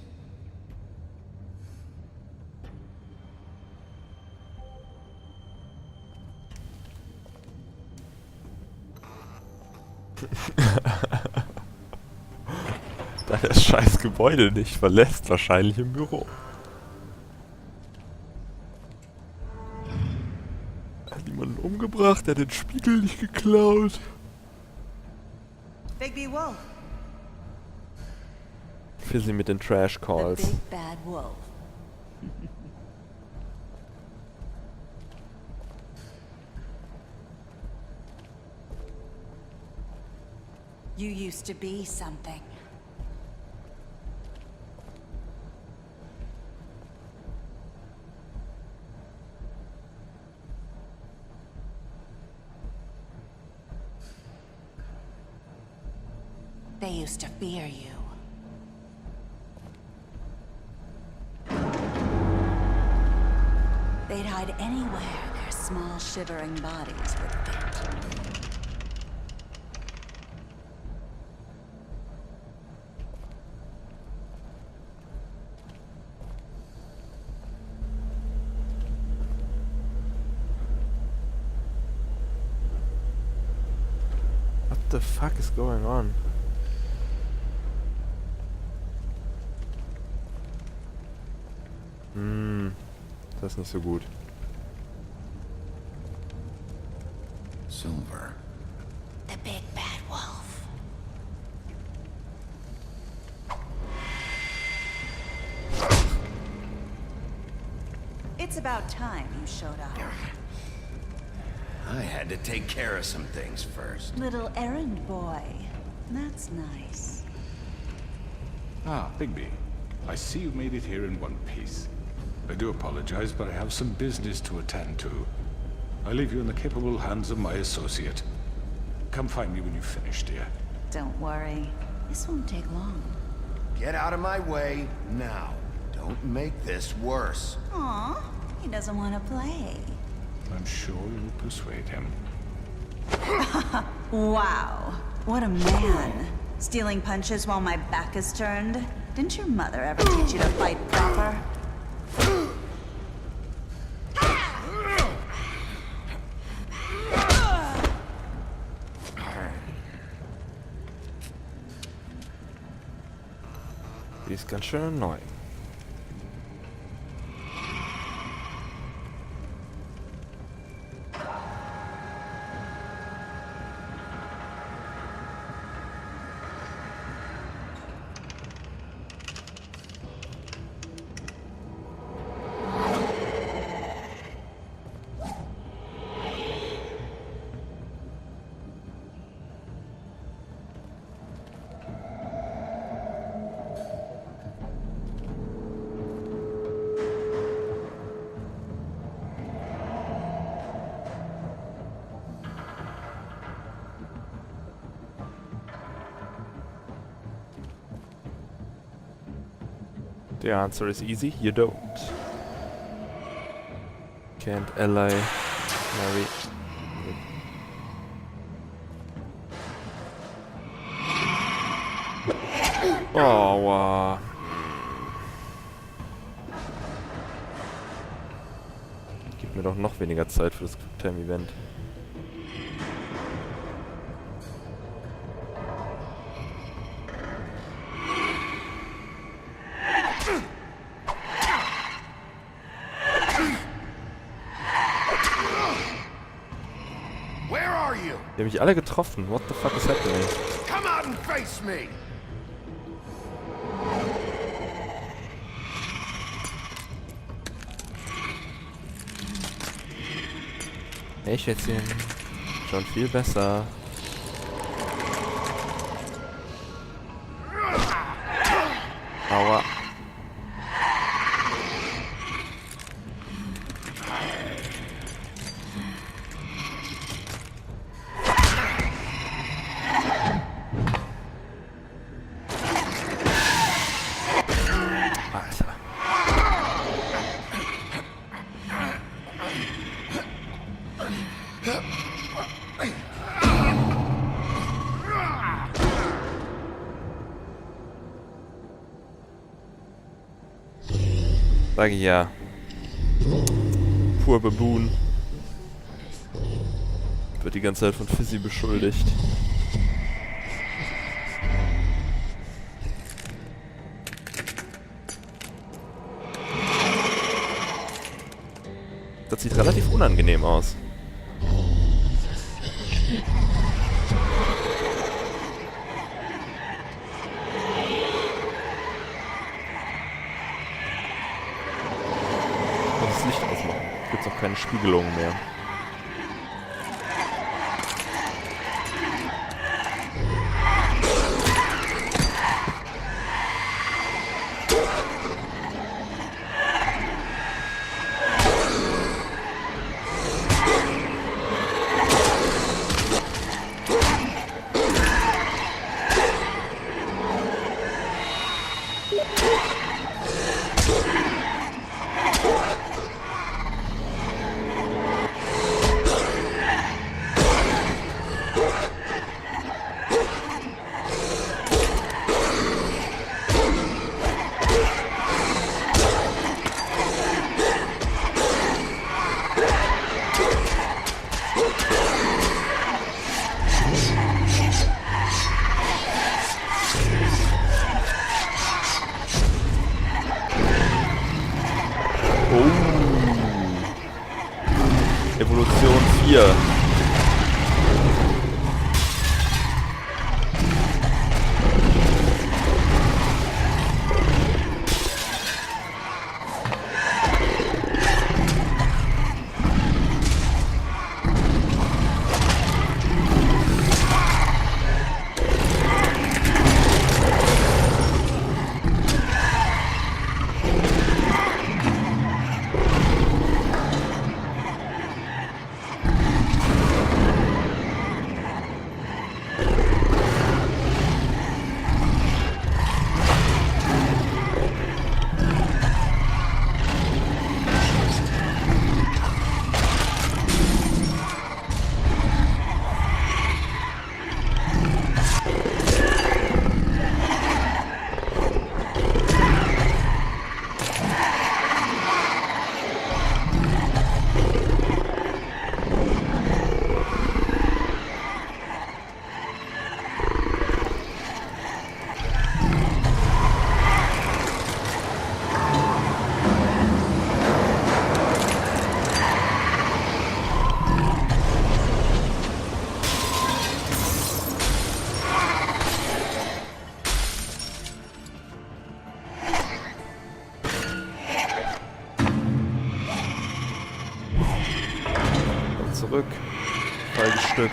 Da er das scheiß Gebäude nicht verlässt, wahrscheinlich im Büro. Er hat niemanden umgebracht, er hat den Spiegel nicht geklaut. Bigby Wolf. Für sie mit den Trash Calls. The big bad wolf. You used to be something. They used to fear you. They'd hide anywhere their small, shivering bodies would fit. What the fuck is going on? Das ist nicht so gut. Silver. The big bad wolf. It's about time you showed up. I had to take care of some things first. Little errand boy. That's nice. Ah, Bigby. I see you've made it here in one piece. I do apologize, but I have some business to attend to. I leave you in the capable hands of my associate. Come find me when you've finished, dear. Don't worry. This won't take long. Get out of my way now. Don't make this worse. Aw, he doesn't want to play. I'm sure you'll persuade him. Wow. What a man. Stealing punches while my back is turned? Didn't your mother ever teach you to fight proper? Die ist ganz schön neu. The answer is easy, you don't. Can't ally marry. Oh, wow. Gib mir doch noch weniger Zeit für das Quicktime-Event. Die haben mich alle getroffen. What the fuck is happening? Come out and face me! Hey Schätzchen. Schon viel besser. Aua. Alter. Sag ich ja. Pur Baboon. Wird die ganze Zeit von Fizzy beschuldigt. Das sieht relativ unangenehm aus. Das Licht ausmachen. Gibt's auch keine Spiegelungen mehr. Evolution 4. Zurück. Falsches Stück.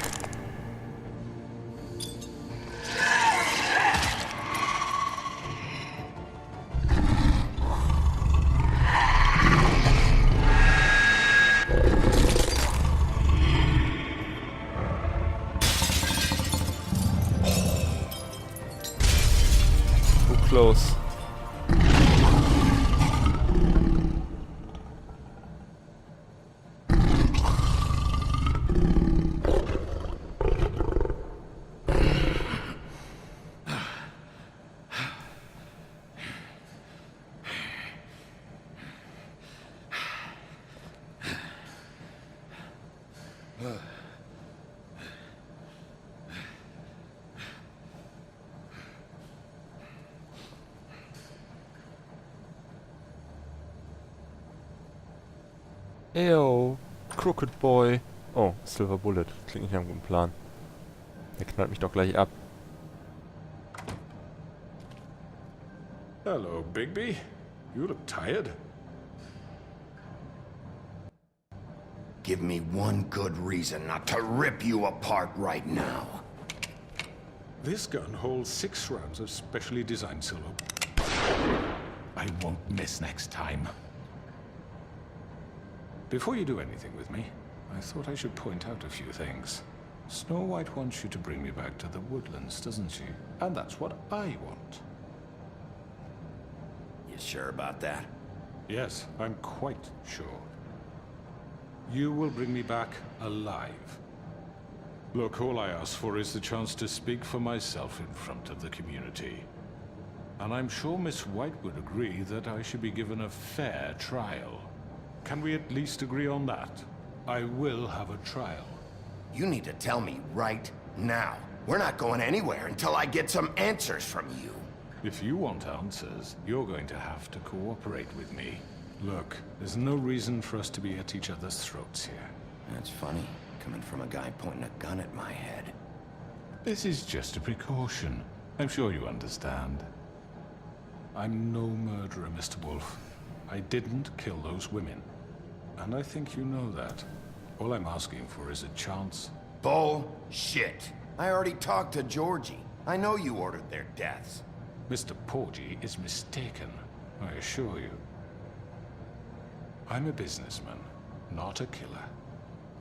Too close. Eyo, Crooked Boy. Oh, Silver Bullet. Klingt nicht nach einem guten Plan. Der knallt mich doch gleich ab. Hello, Bigby. You look tired. Give me one good reason not to rip you apart right now. This gun holds 6 rounds of specially designed silver. I won't miss next time. Before you do anything with me, I thought I should point out a few things. Snow White wants you to bring me back to the woodlands, doesn't she? And that's what I want. You sure about that? Yes, I'm quite sure. You will bring me back alive. Look, all I ask for is the chance to speak for myself in front of the community. And I'm sure Miss White would agree that I should be given a fair trial. Can we at least agree on that? I will have a trial. You need to tell me right now. We're not going anywhere until I get some answers from you. If you want answers, you're going to have to cooperate with me. Look, there's no reason for us to be at each other's throats here. That's funny, coming from a guy pointing a gun at my head. This is just a precaution. I'm sure you understand. I'm no murderer, Mr. Wolf. I didn't kill those women. And I think you know that. All I'm asking for is a chance. Bullshit. I already talked to Georgie. I know you ordered their deaths. Mr. Porgy is mistaken, I assure you. I'm a businessman, not a killer.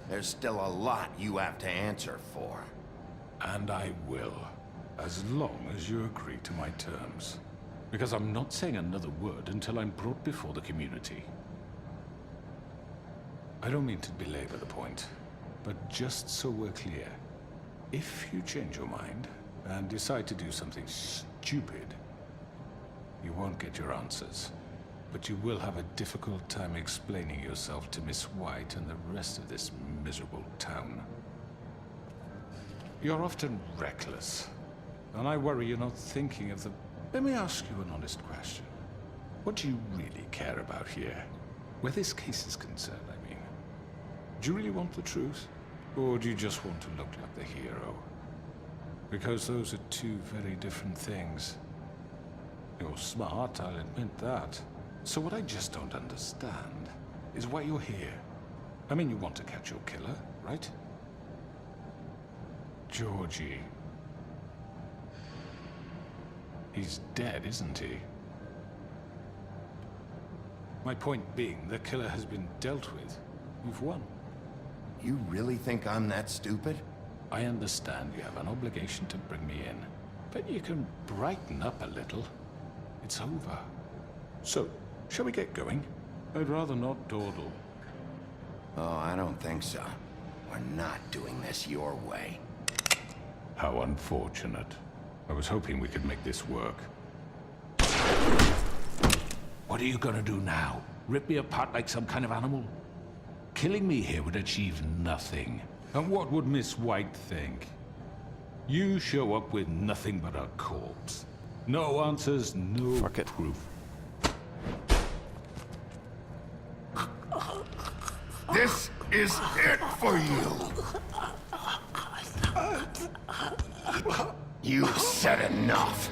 There's still a lot you have to answer for. And I will, as long as you agree to my terms. Because I'm not saying another word until I'm brought before the community. I don't mean to belabor the point, but just so we're clear, if you change your mind and decide to do something stupid, you won't get your answers. But you will have a difficult time explaining yourself to Miss White and the rest of this miserable town. You're often reckless, and I worry you're not thinking of the... Let me ask you an honest question. What do you really care about here? Where this case is concerned, I mean. Do you really want the truth? Or do you just want to look like the hero? Because those are two very different things. You're smart, I'll admit that. So what I just don't understand is why you're here. I mean, you want to catch your killer, right? Georgie. He's dead, isn't he? My point being, the killer has been dealt with. You've won. You really think I'm that stupid? I understand you have an obligation to bring me in, but you can brighten up a little. It's over. So, shall we get going? I'd rather not dawdle. Oh, I don't think so. We're not doing this your way. How unfortunate. I was hoping we could make this work. What are you gonna do now? Rip me apart like some kind of animal? Killing me here would achieve nothing. And what would Miss White think? You show up with nothing but a corpse. No answers, no proof. This is it for you. You've said enough.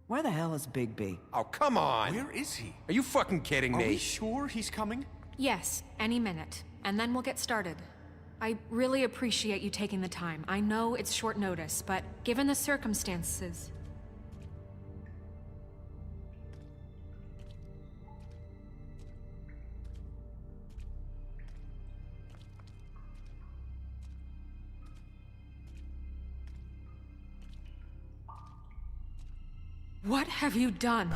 Where the hell is Bigby? Oh, come on! Where is he? Are you fucking kidding me? Are we sure he's coming? Yes, any minute. And then we'll get started. I really appreciate you taking the time. I know it's short notice, but given the circumstances... What have you done?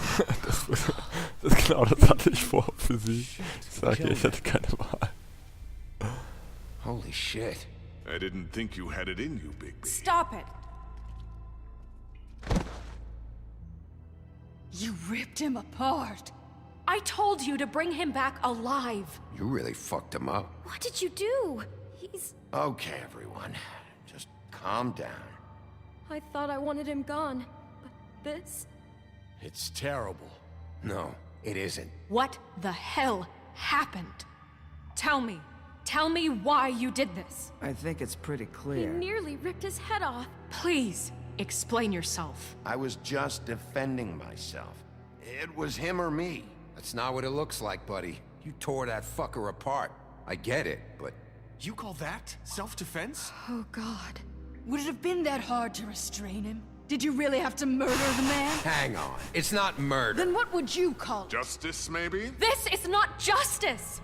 Genau, das hatte ich vor für sie. Ich sage ihr, ich hatte keine Wahl. Holy shit. I didn't think you had it in you, Bigby. Stop it! You ripped him apart. I told you to bring him back alive. You really fucked him up. What did you do? He's... Okay, everyone. Just calm down. I thought I wanted him gone. But this... It's terrible. No, it isn't. What the hell happened? Tell me. Tell me why you did this. I think it's pretty He clear. nearly ripped his head off. Please, explain yourself. I was just defending myself. It was him or me. That's not what it looks like, buddy. You tore that fucker apart. I get it, but... You call that self-defense? Oh, God. Would it have been that hard to restrain him? Did you really have to murder the man? Hang on. It's not murder. Then what would you call it? Justice, maybe? This is not justice!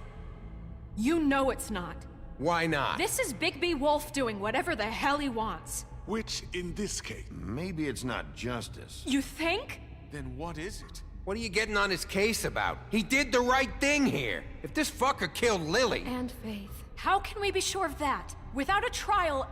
You know it's not. Why not? This is Bigby Wolf doing whatever the hell he wants. Which, in this case... Maybe it's not justice. You think? Then what is it? What are you getting on his case about? He did the right thing here. If this fucker killed Lily... And Faith. How can we be sure of that? Without a trial,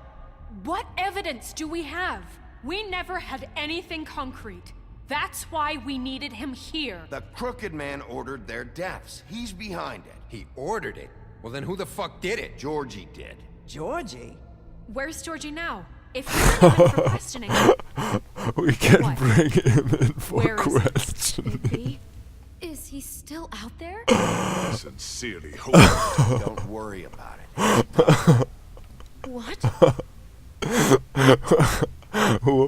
what evidence do we have? We never had anything concrete. That's why we needed him here. The Crooked Man ordered their deaths. He's behind it. He ordered it? Well, then who the fuck did it? Georgie did. Georgie? Where's Georgie now? If you're not for questioning... We can What? bring him in for Where is he? questioning. Is he still out there? I sincerely hope... Don't worry about it. What?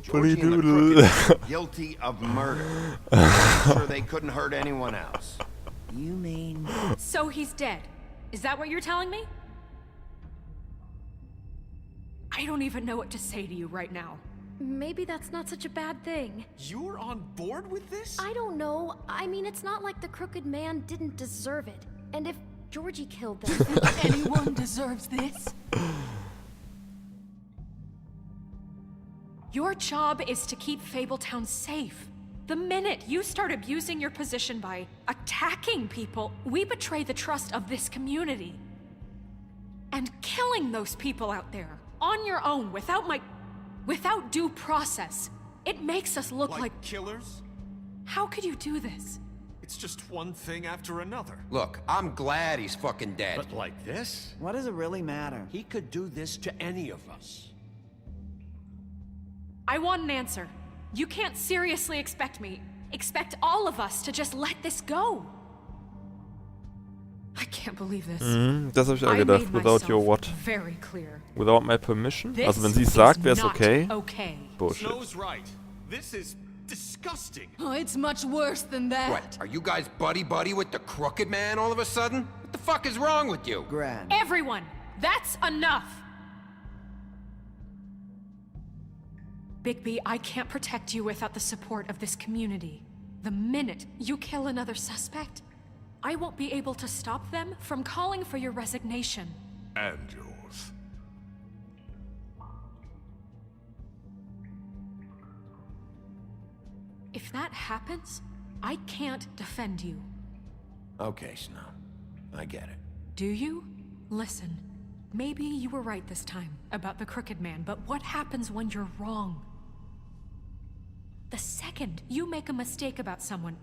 Georgie and the Crooked Man are guilty of murder. I'm sure they couldn't hurt anyone else. You mean... So he's dead. Is that what you're telling me? I don't even know what to say to you right now. Maybe that's not such a bad thing. You're on board with this? I don't know. I mean, it's not like the Crooked Man didn't deserve it. And if Georgie killed them... Anyone deserves this? Your job is to keep Fabletown safe. The minute you start abusing your position by attacking people, we betray the trust of this community. And killing those people out there, on your own, without due process, it makes us look like... killers? How could you do this? It's just one thing after another. Look, I'm glad he's fucking dead. But like this? What does it really matter? He could do this to any of us. I want an answer. You can't seriously expect all of us to just let this go. I can't believe this. Das habe ich auch I gedacht. made Without your myself what? very clear. Without my permission? This Also wenn sie es is sagt, wäre es not okay. okay. Bullshit. Snow's right. This is disgusting. Oh, it's much worse than that. What? Are you guys buddy-buddy with the Crooked Man all of a sudden? What the fuck is wrong with you? Gran. Everyone, that's enough. Bigby, I can't protect you without the support of this community. The minute you kill another suspect, I won't be able to stop them from calling for your resignation. And yours. If that happens, I can't defend you. Okay, Snow. I get it. Do you? Listen, maybe you were right this time about the Crooked Man, but what happens when you're wrong? The second you make a mistake about someone,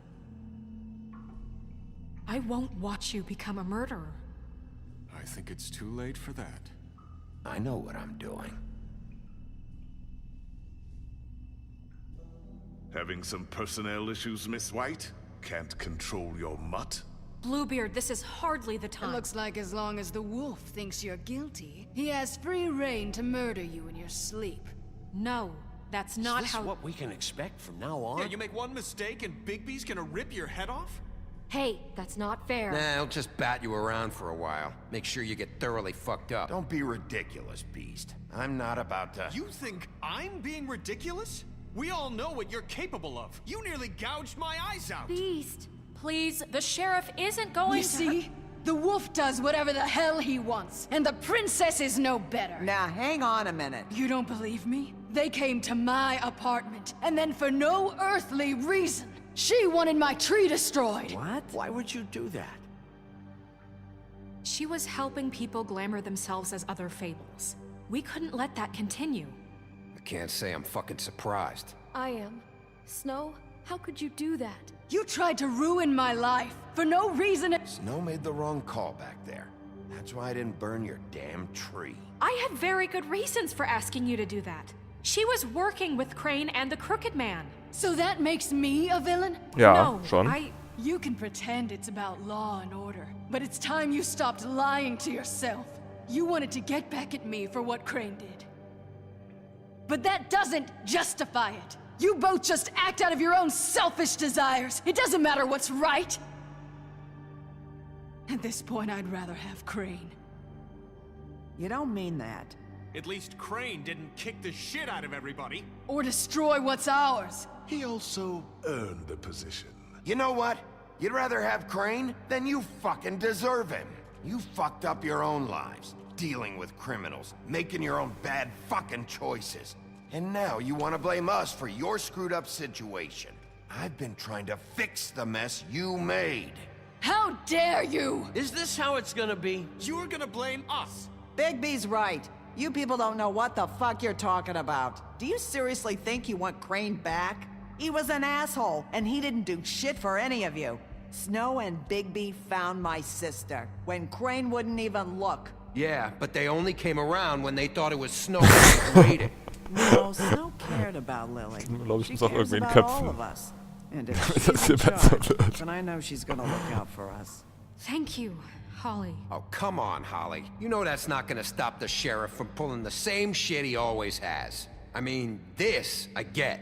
I won't watch you become a murderer. I think it's too late for that. I know what I'm doing. Having some personnel issues, Miss White? Can't control your mutt? Bluebeard, this is hardly the time. It looks like as long as the wolf thinks you're guilty, he has free reign to murder you in your sleep. No, that's not Is this how... what we can expect from now on? Yeah, you make one mistake and Bigby's gonna rip your head off? Hey, that's not fair. Nah, he'll just bat you around for a while. Make sure you get thoroughly fucked up. Don't be ridiculous, Beast. I'm not about to... You think I'm being ridiculous? We all know what you're capable of. You nearly gouged my eyes out. Beast. Please, the sheriff isn't going You to... see? The wolf does whatever the hell he wants, and the princess is no better. Now, hang on a minute. You don't believe me? They came to my apartment, and then for no earthly reason, she wanted my tree destroyed. What? Why would you do that? She was helping people glamour themselves as other fables. We couldn't let that continue. I can't say I'm fucking surprised. I am. Snow, how could you do that? You tried to ruin my life for no reason. Snow made the wrong call back there. That's why I didn't burn your damn tree. I had very good reasons for asking you to do that. She was working with Crane and the Crooked Man. So that makes me a villain? Ja, No, schon. You can pretend it's about law and order, but it's time you stopped lying to yourself. You wanted to get back at me for what Crane did. But that doesn't justify it. You both just act out of your own selfish desires. It doesn't matter what's right. At this point, I'd rather have Crane. You don't mean that. At least Crane didn't kick the shit out of everybody. Or destroy what's ours. He also earned the position. You know what? You'd rather have Crane? Then you fucking deserve him. You fucked up your own lives, dealing with criminals, making your own bad fucking choices. And now you want to blame us for your screwed up situation. I've been trying to fix the mess you made. How dare you! Is this how it's gonna be? You're gonna blame us. Bigby's right. You people don't know what the fuck you're talking about. Do you seriously think you want Crane back? He was an asshole, and he didn't do shit for any of you. Snow and Bigby found my sister, when Crane wouldn't even look. Yeah, but they only came around when they thought it was Snow waiting. No, Snow cared about Lily. Glaub ich, She muss auch cares irgendwen about köpfen. all of us. And if Dass she's hier in besser charge, wird. then I know she's gonna look out for us. Thank you, Holly. Oh, come on, Holly. You know that's not gonna stop the sheriff from pulling the same shit he always has. I mean, this, I get.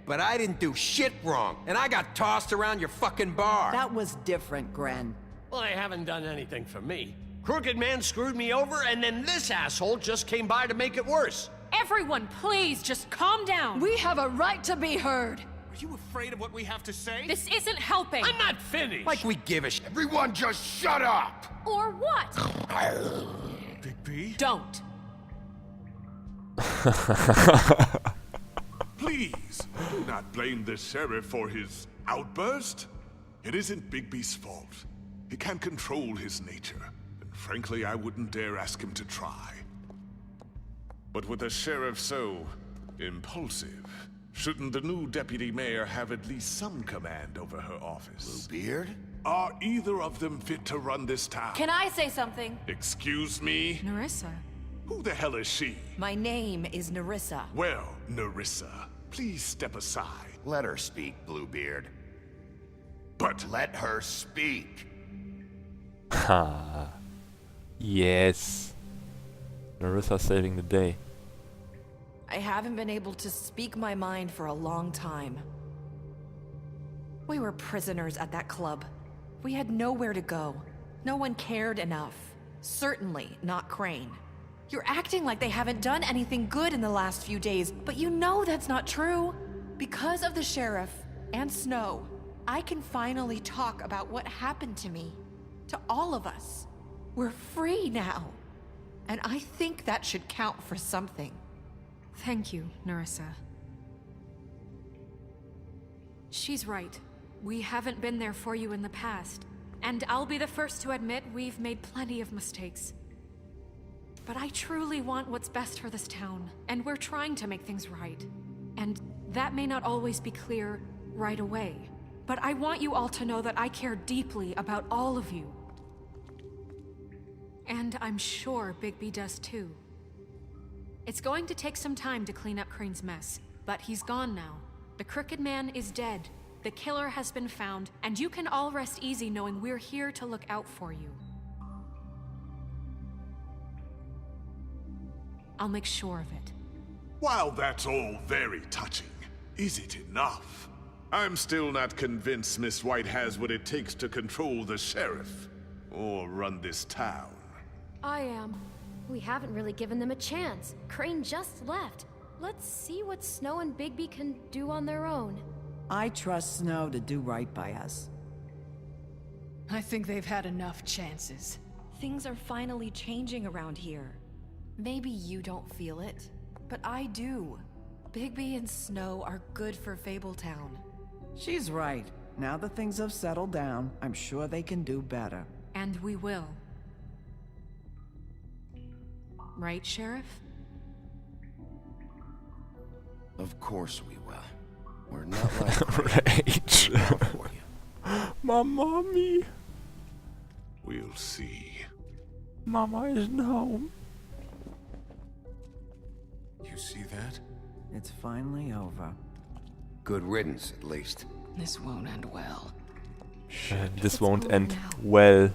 But I didn't do shit wrong, and I got tossed around your fucking bar. That was different, Gren. Well, they haven't done anything for me. Crooked Man screwed me over, and then this asshole just came by to make it worse. Everyone, please, just calm down. We have a right to be heard. Are you afraid of what we have to say? This isn't helping. I'm not finished. Like we give a shit. Everyone just shut up! Or what? Bigby? Don't. Please, do not blame the sheriff for his outburst. It isn't Bigby's fault. He can't control his nature, and frankly, I wouldn't dare ask him to try. But with a sheriff so impulsive, shouldn't the new deputy mayor have at least some command over her office? Bluebeard? Are either of them fit to run this town? Can I say something? Excuse me? Nerissa. Who the hell is she? My name is Nerissa. Well, Nerissa, please step aside. Let her speak, Bluebeard. But let her speak. Ha. Yes. Nerissa saving the day. I haven't been able to speak my mind for a long time. We were prisoners at that club. We had nowhere to go. No one cared enough. Certainly not Crane. You're acting like they haven't done anything good in the last few days, but you know that's not true. Because of the sheriff and Snow, I can finally talk about what happened to me. To all of us. We're free now. And I think that should count for something. Thank you, Nerissa. She's right. We haven't been there for you in the past. And I'll be the first to admit we've made plenty of mistakes. But I truly want what's best for this town, and we're trying to make things right. And that may not always be clear right away. But I want you all to know that I care deeply about all of you. And I'm sure Bigby does too. It's going to take some time to clean up Crane's mess, but he's gone now. The Crooked Man is dead. The killer has been found, and you can all rest easy knowing we're here to look out for you. I'll make sure of it. While that's all very touching, is it enough? I'm still not convinced Miss White has what it takes to control the sheriff, or run this town. I am. We haven't really given them a chance. Crane just left. Let's see what Snow and Bigby can do on their own. I trust Snow to do right by us. I think they've had enough chances. Things are finally changing around here. Maybe you don't feel it, but I do. Bigby and Snow are good for Fabletown. She's right. Now that things have settled down, I'm sure they can do better. And we will. Right, Sheriff? Of course we will. We're not like Right. for you. My mommy. We'll see. Mama isn't home. You see that? It's finally over. Good riddance, at least. This won't end well. This won't end well.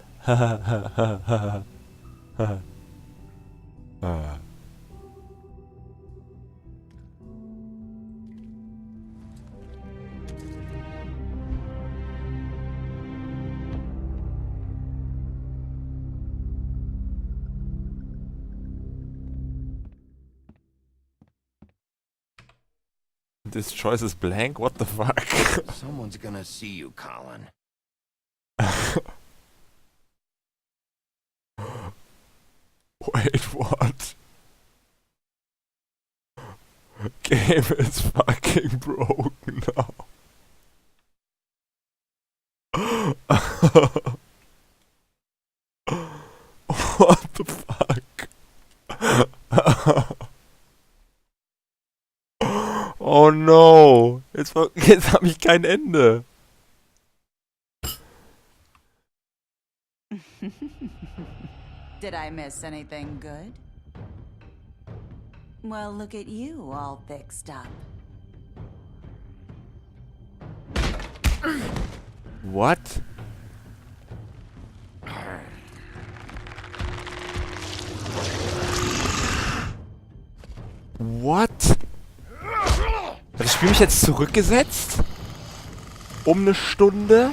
This choice is blank? What the fuck? Someone's gonna see you, Colin. Wait, what? Game is fucking broken now. What the fuck? Oh no! Jetzt habe ich kein Ende. Did I miss anything good? Well, look at you, all fixed up. What? What? Hat das Spiel mich jetzt zurückgesetzt? Um eine Stunde?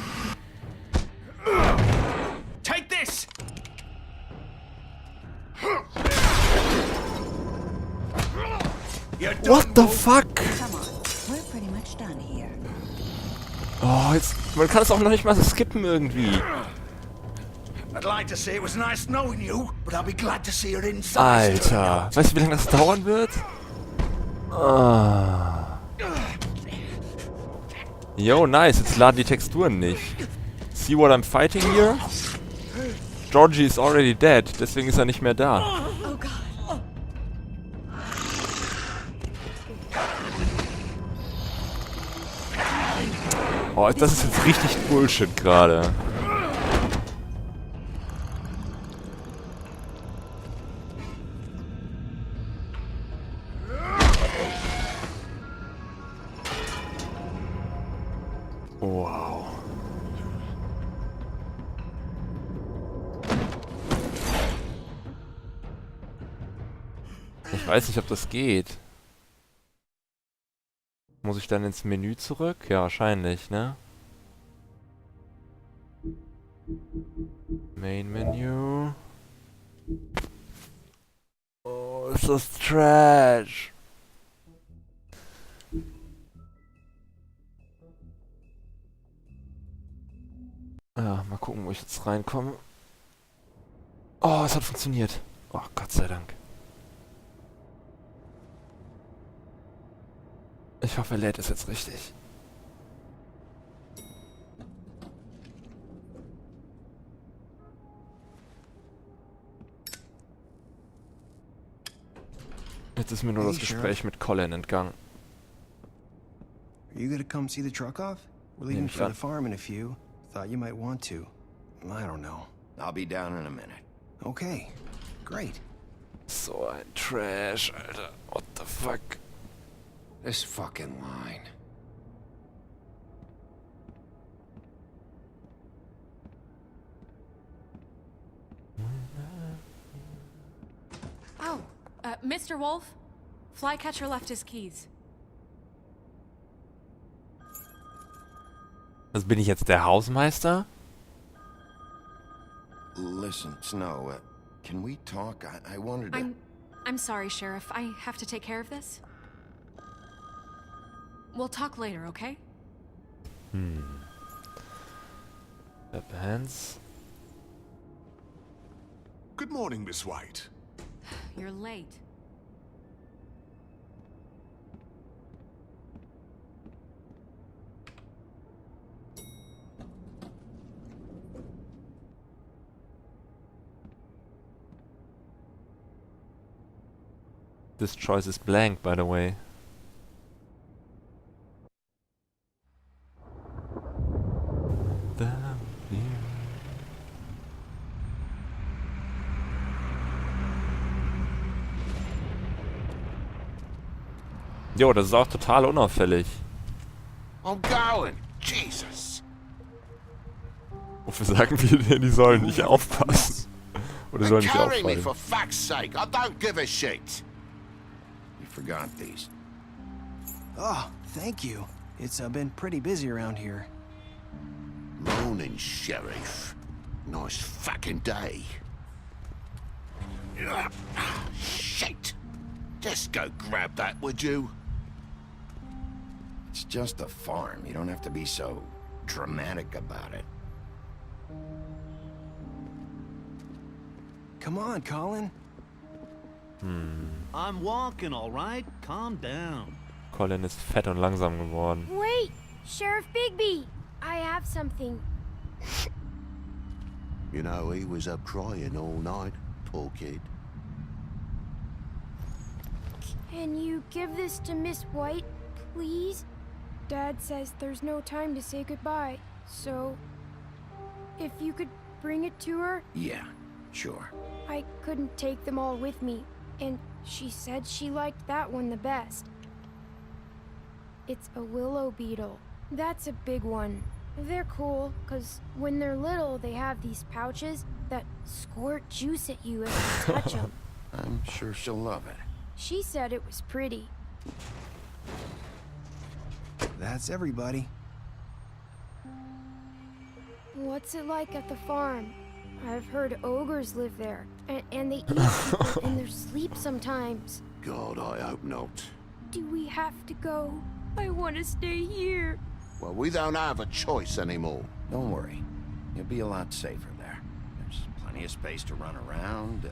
Take this! What the fuck? Come on, we're pretty much done here. Oh, jetzt. Man kann es auch noch nicht mal so skippen irgendwie. I'd like to say it was nice knowing you, but I'll be glad to see her inside. Alter. Weißt du, wie lange das dauern wird? Ah. Yo, nice. Jetzt laden die Texturen nicht. See what I'm fighting here? Georgie is already dead. Deswegen ist er nicht mehr da. Oh, das ist jetzt richtig Bullshit gerade. Wow. Ich weiß nicht, ob das geht. Muss ich dann ins Menü zurück? Ja, wahrscheinlich, ne? Main Menu. Oh, ist das Trash. Ja, mal gucken, wo ich jetzt reinkomme. Oh, es hat funktioniert. Oh, Gott sei Dank. Ich hoffe, er lädt es jetzt richtig. Jetzt ist mir nur das Gespräch mit Colin entgangen. Are you gonna come see the truck off? We're leaving for the farm in a few. Thought you might want to. I don't know. I'll be down in a minute. Okay, great. So ein Trash, Alter. What the fuck? This fucking line. Oh, Mr. Wolf? Flycatcher left his keys. Was, bin ich jetzt der Hausmeister? Listen, Snow, can we talk? I wanted to... I'm sorry, Sheriff. I have to take care of this. We'll talk later, okay? Hands. Good morning, Miss White. You're late. This choice is blank, by the way. Down here. Jo, das ist auch total unauffällig. I'm going. Jesus. Wofür sagen wir denn, die sollen nicht aufpassen? Oder sollen nicht Carry me auffallen? for fuck's sake. I don't give a shit. You forgot these. Oh, thank you. It's been pretty busy around here. Morning, Sheriff. Nice fucking day. Shit. Just go grab that, would you? It's just a farm. You don't have to be so dramatic about it. Come on, Colin. I'm walking, all right? Calm down. Colin ist fett und langsam geworden. Wait! Sheriff Bigby! I have something. You know, he was up crying all night. Poor kid. Can you give this to Miss White, please? Dad says there's no time to say goodbye, so if you could bring it to her? Yeah, sure. I couldn't take them all with me, and she said she liked that one the best. It's a willow beetle. That's a big one. They're cool, because when they're little, they have these pouches that squirt juice at you if you touch them. I'm sure she'll love it. She said it was pretty. That's everybody. What's it like at the farm? I've heard ogres live there, and they eat people in their sleep sometimes. God, I hope not. Do we have to go? I want to stay here. Well, we don't have a choice anymore. Don't worry. You'll be a lot safer there. There's plenty of space to run around,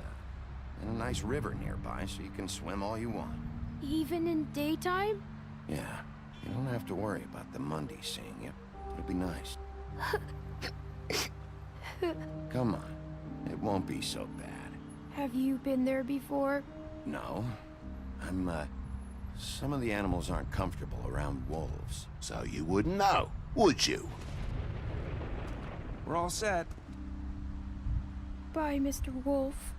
and a nice river nearby so you can swim all you want. Even in daytime? Yeah, you don't have to worry about the Mundy seeing you. It'll be nice. Come on. It won't be so bad. Have you been there before? No. Some of the animals aren't comfortable around wolves. So you wouldn't know, would you? We're all set. Bye, Mr. Wolf.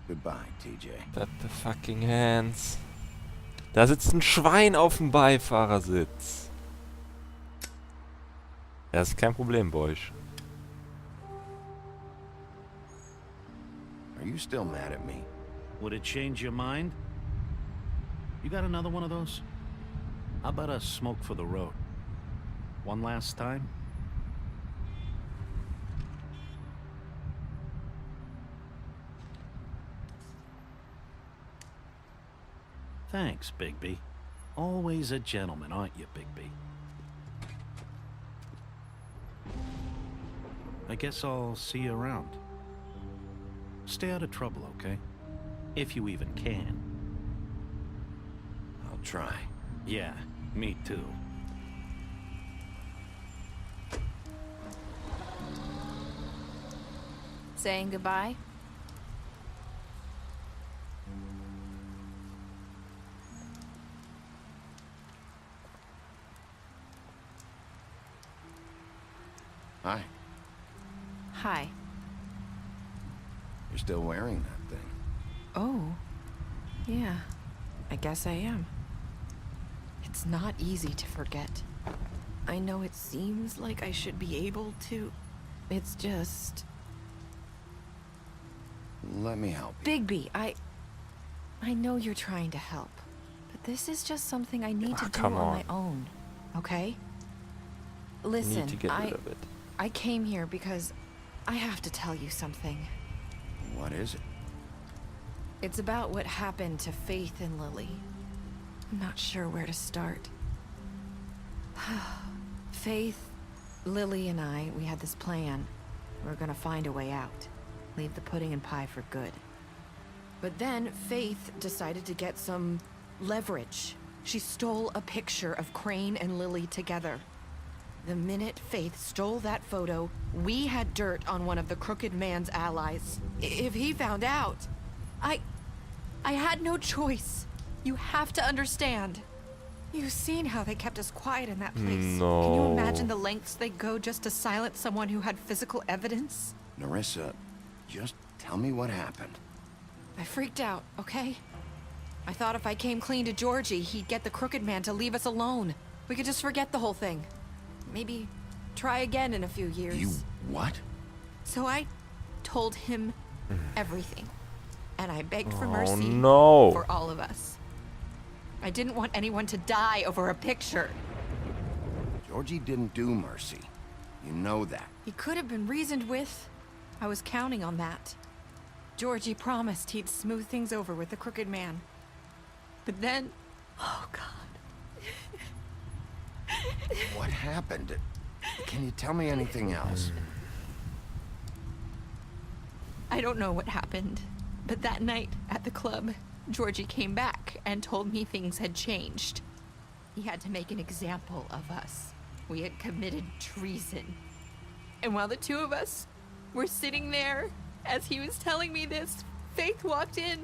Goodbye, TJ. Clap the fucking hands. Da sitzt ein Schwein auf dem Beifahrersitz. Ja, ist kein Problem, Boys. Are you still mad at me? Would it change your mind? You got another one of those? How about a smoke for the road? One last time? Thanks, Bigby. Always a gentleman, aren't you, Bigby? I guess I'll see you around. Stay out of trouble, okay? If you even can. I'll try. Yeah, me too. Saying goodbye? Hi. Hi. You're still wearing that thing. Oh. Yeah. I guess I am. It's not easy to forget. I know it seems like I should be able to. It's just... Let me help you. Bigby, I know you're trying to help, but this is just something I need to do come on on. my own, okay? You Listen, need to get rid of it. I came here because I have to tell you something. What is it? It's about what happened to Faith and Lily. I'm not sure where to start. Faith, Lily, and I, we had this plan. We were gonna find a way out. Leave the pudding and pie for good. But then Faith decided to get some leverage. She stole a picture of Crane and Lily together. The minute Faith stole that photo, we had dirt on one of the Crooked Man's allies. If he found out, I had no choice. You have to understand. You've seen how they kept us quiet in that place. No. Can you imagine the lengths they go just to silence someone who had physical evidence? Nerissa, just tell me what happened. I freaked out, okay? I thought if I came clean to Georgie, he'd get the Crooked Man to leave us alone. We could just forget the whole thing. Maybe try again in a few years. You what? So I told him everything. And I begged for Oh, mercy no. for all of us. I didn't want anyone to die over a picture. Georgie didn't do mercy. You know that. He could have been reasoned with. I was counting on that. Georgie promised he'd smooth things over with the Crooked Man. But then... Oh, God. What happened? Can you tell me anything else? I don't know what happened. But that night at the club, Georgie came back and told me things had changed. He had to make an example of us. We had committed treason. And while the two of us were sitting there, as he was telling me this, Faith walked in,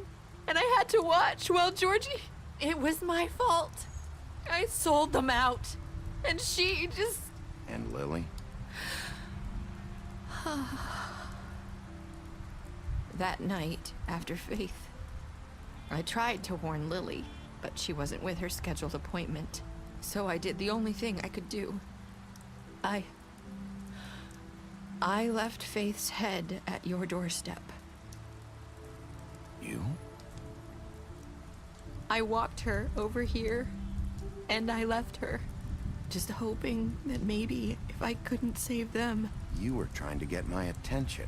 and I had to watch while Georgie... It was my fault. I sold them out, and she just... And Lily? That night, after Faith, I tried to warn Lily, but she wasn't with her scheduled appointment. So I did the only thing I could do. I left Faith's head at your doorstep. You? I walked her over here, and I left her, just hoping that maybe if I couldn't save them... You were trying to get my attention.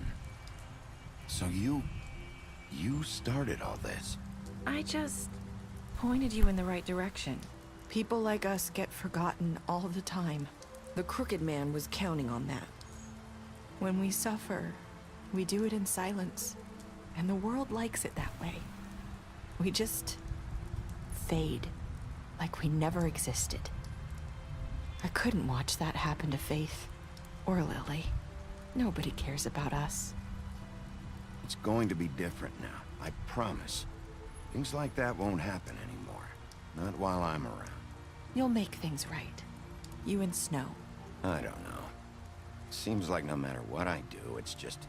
So you started all this. I just pointed you in the right direction. People like us get forgotten all the time. The Crooked Man was counting on that. When we suffer, we do it in silence, and the world likes it that way. We just fade, like we never existed. I couldn't watch that happen to Faith, or Lily. Nobody cares about us. It's going to be different now, I promise. Things like that won't happen anymore. Not while I'm around. You'll make things right. You and Snow. I don't know. Seems like no matter what I do, it's just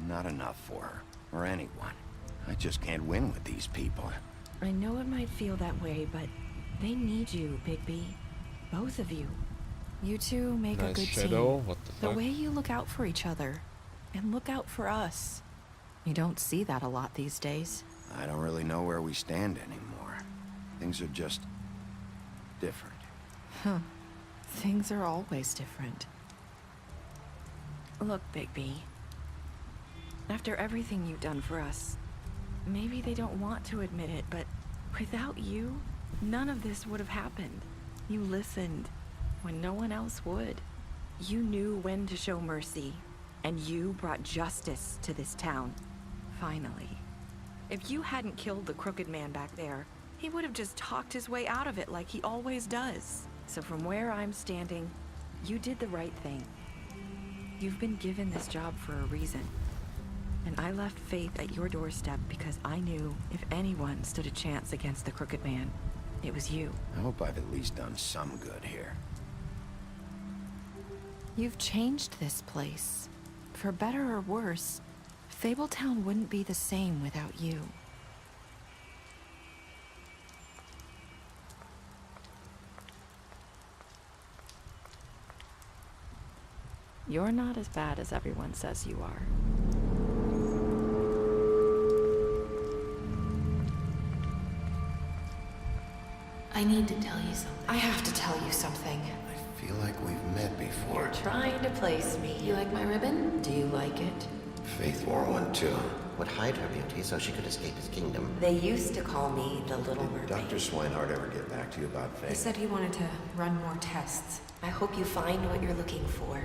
not enough for her, or anyone. I just can't win with these people. I know it might feel that way, but they need you, Bigby. Both of you. You two make a Nice good shadow. team. What the The fuck? way you look out for each other, and look out for us. You don't see that a lot these days. I don't really know where we stand anymore. Things are just... different. Huh. Things are always different. Look, Bigby. After everything you've done for us, maybe they don't want to admit it, but without you, none of this would have happened. You listened when no one else would. You knew when to show mercy, and you brought justice to this town. Finally. If you hadn't killed the Crooked Man back there, he would have just talked his way out of it like he always does. So from where I'm standing, you did the right thing. You've been given this job for a reason. And I left Faith at your doorstep because I knew if anyone stood a chance against the Crooked Man, it was you. I hope I've at least done some good here. You've changed this place. For better or worse, Fabletown wouldn't be the same without you. You're not as bad as everyone says you are. I need to tell you something. I have to tell you something. I feel like we've met before. You're trying to place me. You like my ribbon? Do you like it? Faith wore one too. Would hide her beauty so she could escape his kingdom. They used to call me the Little Did Mermaid. Dr. Swinehart ever get back to you about Faith? He said he wanted to run more tests. I hope you find what you're looking for.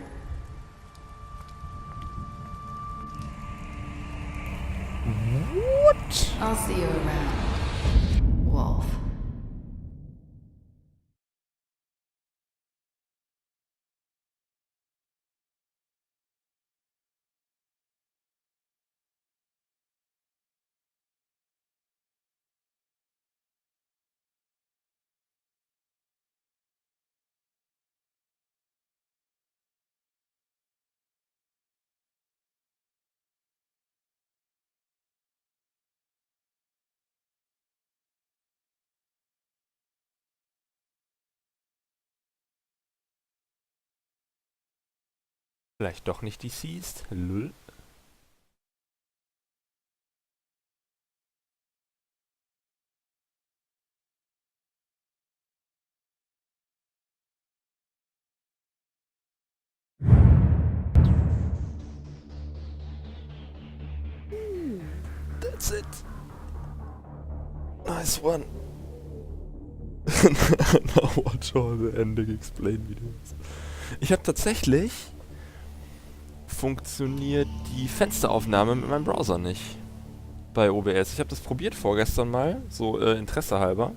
What? I'll see you around. Wolf. Vielleicht doch nicht deceased? Lull. That's it. Nice one. Now watch all the ending explain videos. Ich habe tatsächlich funktioniert die Fensteraufnahme mit meinem Browser nicht. Bei OBS. Ich habe das probiert vorgestern mal, so Interesse halber.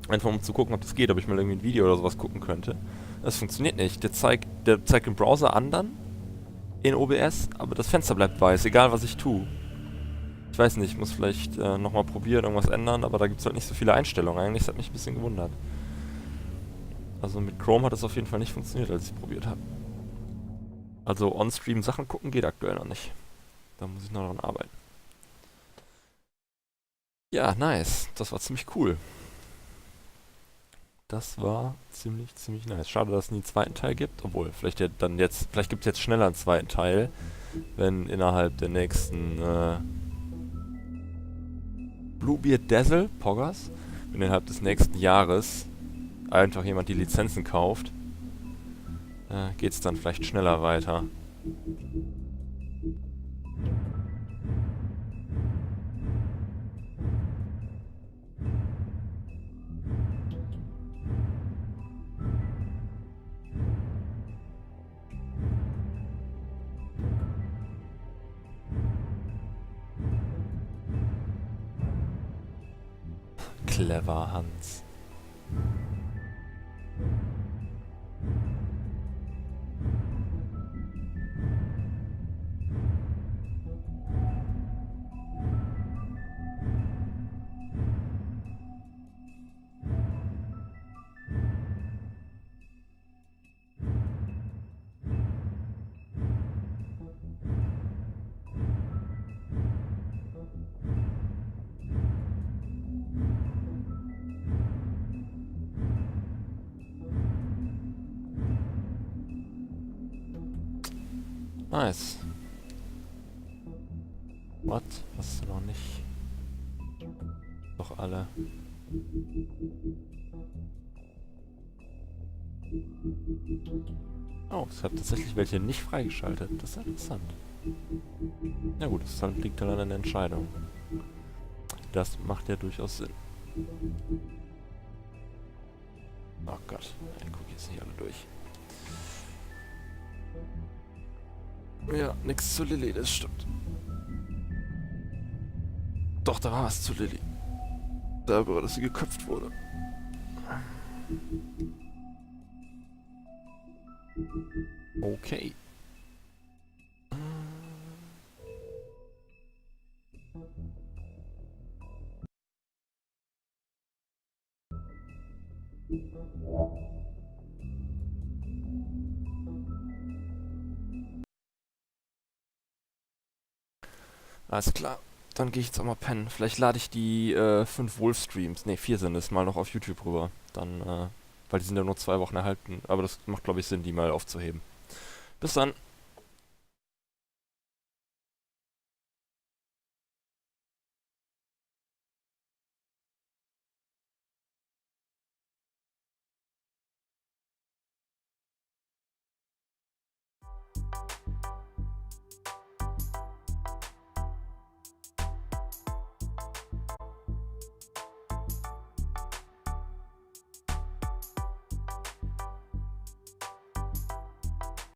Einfach um zu gucken, ob das geht, ob ich mal irgendwie ein Video oder sowas gucken könnte. Das funktioniert nicht. Der zeigt den Browser an dann in OBS, aber das Fenster bleibt weiß, egal was ich tue. Ich weiß nicht, ich muss vielleicht nochmal probieren, irgendwas ändern, aber da gibt es halt nicht so viele Einstellungen. Eigentlich, das hat mich ein bisschen gewundert. Also mit Chrome hat es auf jeden Fall nicht funktioniert, als ich es probiert habe. Also on-stream Sachen gucken geht aktuell noch nicht. Da muss ich noch daran arbeiten. Ja, nice. Das war ziemlich cool. Das war ziemlich nice. Schade, dass es nie einen zweiten Teil gibt. Obwohl, vielleicht gibt es jetzt schneller einen zweiten Teil, wenn innerhalb der nächsten Bluebeard Dazzle, Poggers, wenn innerhalb des nächsten Jahres einfach jemand die Lizenzen kauft, geht es dann vielleicht schneller weiter. Clever Hans. Nice. What? Hast du noch nicht? Doch alle. Oh, es hat tatsächlich welche nicht freigeschaltet. Das ist interessant. Na gut, das liegt dann an der Entscheidung. Das macht ja durchaus Sinn. Oh Gott, ich gucke jetzt nicht alle durch. Ja, nix zu Lilly, das stimmt. Doch, da war was zu Lilly. Darüber, dass sie geköpft wurde. Okay. Alles klar, dann gehe ich jetzt auch mal pennen. Vielleicht lade ich die 5 Wolf-Streams, ne 4 sind es, mal noch auf YouTube rüber. Dann, weil die sind ja nur 2 Wochen erhalten. Aber das macht, glaube ich, Sinn, die mal aufzuheben. Bis dann.